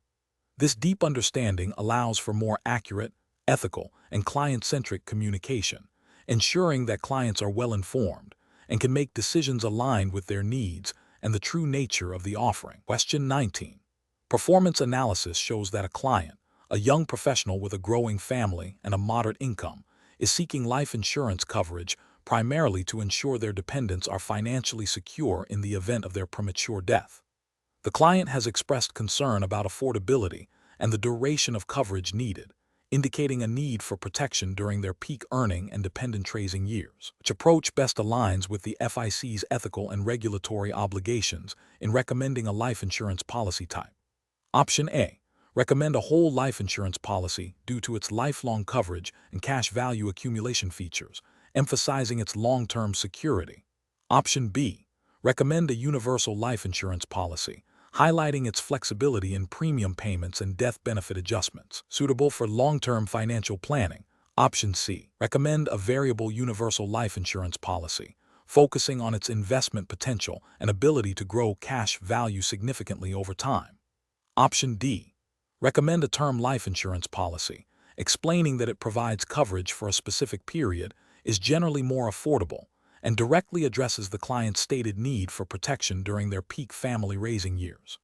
This deep understanding allows for more accurate, ethical, and client-centric communication, ensuring that clients are well-informed and can make decisions aligned with their needs and the true nature of the offering. Question 19. Performance analysis shows that a client, a young professional with a growing family and a moderate income, is seeking life insurance coverage primarily to ensure their dependents are financially secure in the event of their premature death. The client has expressed concern about affordability and the duration of coverage needed, indicating a need for protection during their peak earning and dependent-raising years. Which approach best aligns with the FIC's ethical and regulatory obligations in recommending a life insurance policy type? Option A. Recommend a whole life insurance policy due to its lifelong coverage and cash value accumulation features, emphasizing its long-term security. Option B. Recommend a universal life insurance policy, highlighting its flexibility in premium payments and death benefit adjustments, suitable for long-term financial planning. Option C. Recommend a variable universal life insurance policy, focusing on its investment potential and ability to grow cash value significantly over time. Option D. Recommend a term life insurance policy, explaining that it provides coverage for a specific period, is generally more affordable, and directly addresses the client's stated need for protection during their peak family-raising years.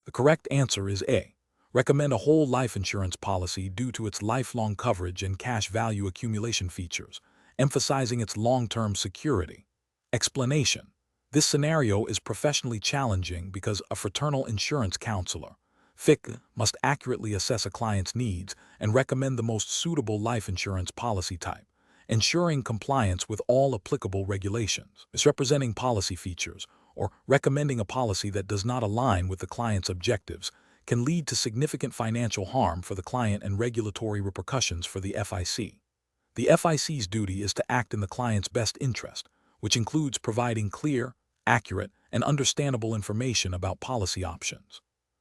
The correct answer is A. Recommend a whole life insurance policy due to its lifelong coverage and cash value accumulation features, emphasizing its long-term security. Explanation. This scenario is professionally challenging because a fraternal insurance counselor, FIC, must accurately assess a client's needs and recommend the most suitable life insurance policy type, ensuring compliance with all applicable regulations. Misrepresenting policy features or recommending a policy that does not align with the client's objectives can lead to significant financial harm for the client and regulatory repercussions for the FIC. The FIC's duty is to act in the client's best interest, which includes providing clear, accurate, and understandable information about policy options.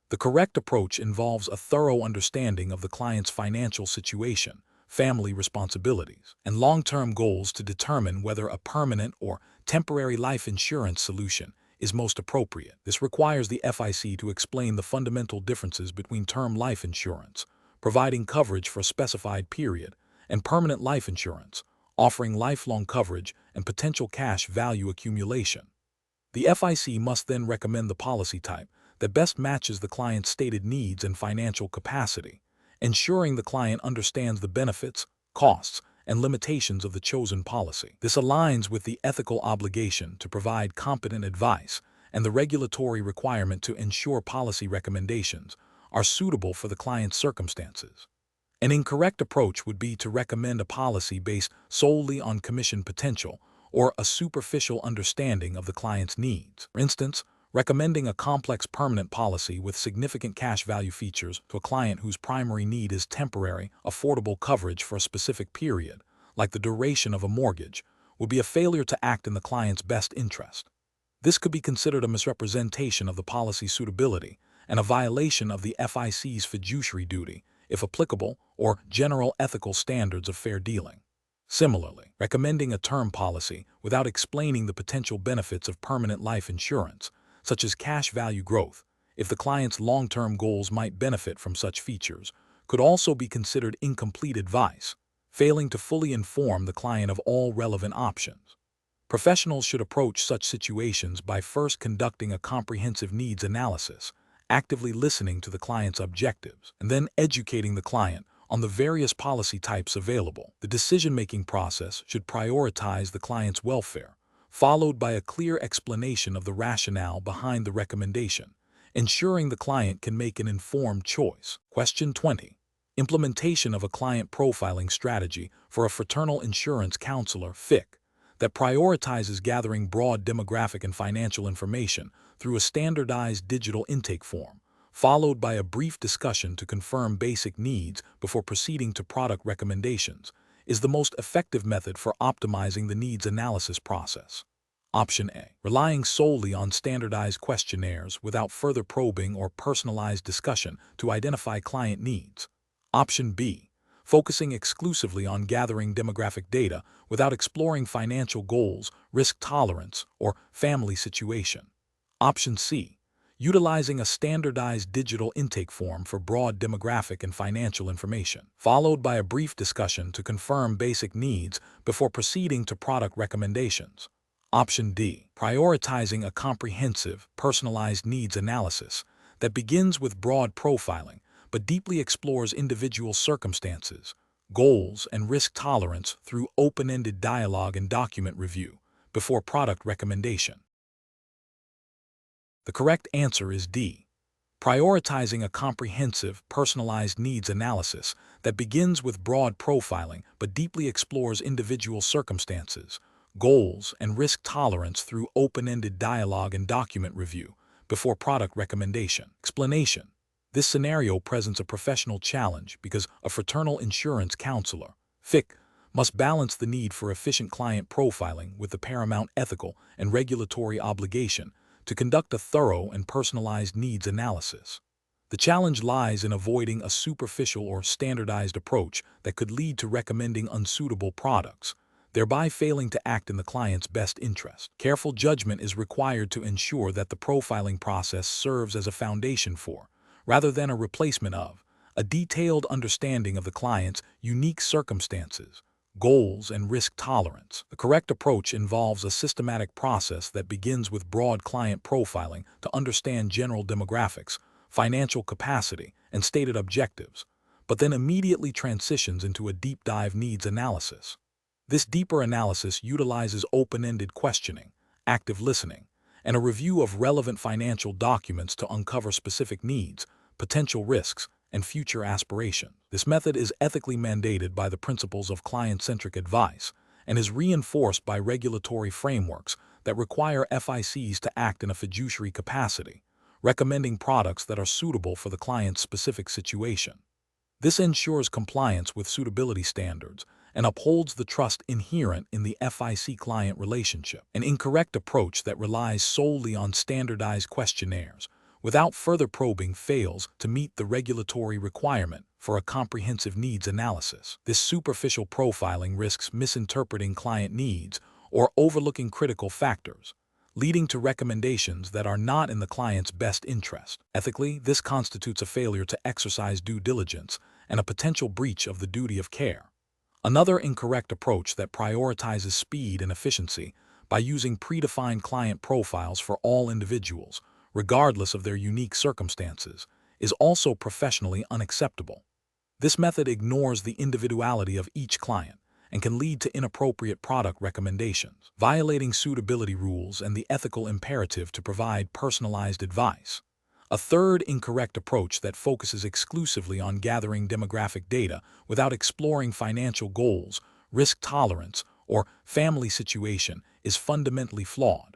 The correct approach involves a thorough understanding of the client's financial situation, family responsibilities, and long-term goals to determine whether a permanent or temporary life insurance solution is most appropriate. This requires the FIC to explain the fundamental differences between term life insurance, providing coverage for a specified period, and permanent life insurance, offering lifelong coverage and potential cash value accumulation. The FIC must then recommend the policy type that best matches the client's stated needs and financial capacity, ensuring the client understands the benefits, costs, and limitations of the chosen policy. This aligns with the ethical obligation to provide competent advice and the regulatory requirement to ensure policy recommendations are suitable for the client's circumstances. An incorrect approach would be to recommend a policy based solely on commission potential or a superficial understanding of the client's needs. For instance, recommending a complex permanent policy with significant cash value features to a client whose primary need is temporary, affordable coverage for a specific period, like the duration of a mortgage, would be a failure to act in the client's best interest. This could be considered a misrepresentation of the policy's suitability and a violation of the FIC's fiduciary duty, if applicable, or general ethical standards of fair dealing. Similarly, recommending a term policy without explaining the potential benefits of permanent life insurance, such as cash value growth, if the client's long-term goals might benefit from such features, could also be considered incomplete advice, failing to fully inform the client of all relevant options. Professionals should approach such situations by first conducting a comprehensive needs analysis, actively listening to the client's objectives, and then educating the client on the various policy types available. The decision-making process should prioritize the client's welfare, followed by a clear explanation of the rationale behind the recommendation, ensuring the client can make an informed choice. Question 20. Implementation of a client profiling strategy for a fraternal insurance counselor (FIC) that prioritizes gathering broad demographic and financial information through a standardized digital intake form, followed by a brief discussion to confirm basic needs before proceeding to product recommendations, is the most effective method for optimizing the needs analysis process. Option A. Relying solely on standardized questionnaires without further probing or personalized discussion to identify client needs. Option B. Focusing exclusively on gathering demographic data without exploring financial goals, risk tolerance, or family situation. Option C. Utilizing a standardized digital intake form for broad demographic and financial information, followed by a brief discussion to confirm basic needs before proceeding to product recommendations. Option D. Prioritizing a comprehensive, personalized needs analysis that begins with broad profiling but deeply explores individual circumstances, goals, and risk tolerance through open-ended dialogue and document review before product recommendation. The correct answer is D. Prioritizing a comprehensive, personalized needs analysis that begins with broad profiling but deeply explores individual circumstances, goals, and risk tolerance through open-ended dialogue and document review before product recommendation. Explanation. This scenario presents a professional challenge because a fraternal insurance counselor (FIC) must balance the need for efficient client profiling with the paramount ethical and regulatory obligation to conduct a thorough and personalized needs analysis. The challenge lies in avoiding a superficial or standardized approach that could lead to recommending unsuitable products, thereby failing to act in the client's best interest. Careful judgment is required to ensure that the profiling process serves as a foundation for, rather than a replacement of, a detailed understanding of the client's unique circumstances, goals, and risk tolerance. The correct approach involves a systematic process that begins with broad client profiling to understand general demographics, financial capacity, and stated objectives, but then immediately transitions into a deep dive needs analysis. This deeper analysis utilizes open-ended questioning, active listening, and a review of relevant financial documents to uncover specific needs, potential risks, and future aspirations. This method is ethically mandated by the principles of client-centric advice and is reinforced by regulatory frameworks that require FICs to act in a fiduciary capacity, recommending products that are suitable for the client's specific situation. This ensures compliance with suitability standards and upholds the trust inherent in the FIC-client relationship. An incorrect approach that relies solely on standardized questionnaires without further probing fails to meet the regulatory requirement for a comprehensive needs analysis. This superficial profiling risks misinterpreting client needs or overlooking critical factors, leading to recommendations that are not in the client's best interest. Ethically, this constitutes a failure to exercise due diligence and a potential breach of the duty of care. Another incorrect approach that prioritizes speed and efficiency by using predefined client profiles for all individuals, regardless of their unique circumstances, is also professionally unacceptable. This method ignores the individuality of each client and can lead to inappropriate product recommendations, violating suitability rules and the ethical imperative to provide personalized advice. A third incorrect approach that focuses exclusively on gathering demographic data without exploring financial goals, risk tolerance, or family situation is fundamentally flawed.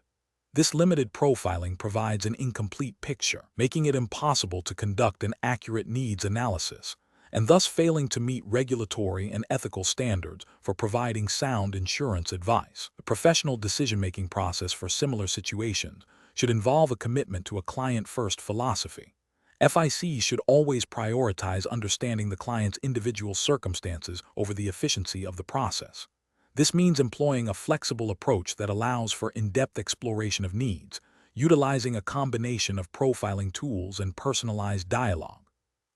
This limited profiling provides an incomplete picture, making it impossible to conduct an accurate needs analysis, and thus failing to meet regulatory and ethical standards for providing sound insurance advice. The professional decision-making process for similar situations should involve a commitment to a client-first philosophy. FICs should always prioritize understanding the client's individual circumstances over the efficiency of the process. This means employing a flexible approach that allows for in-depth exploration of needs, utilizing a combination of profiling tools and personalized dialogue.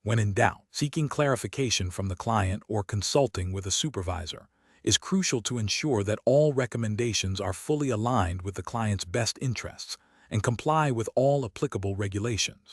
When in doubt, seeking clarification from the client or consulting with a supervisor is crucial to ensure that all recommendations are fully aligned with the client's best interests and comply with all applicable regulations.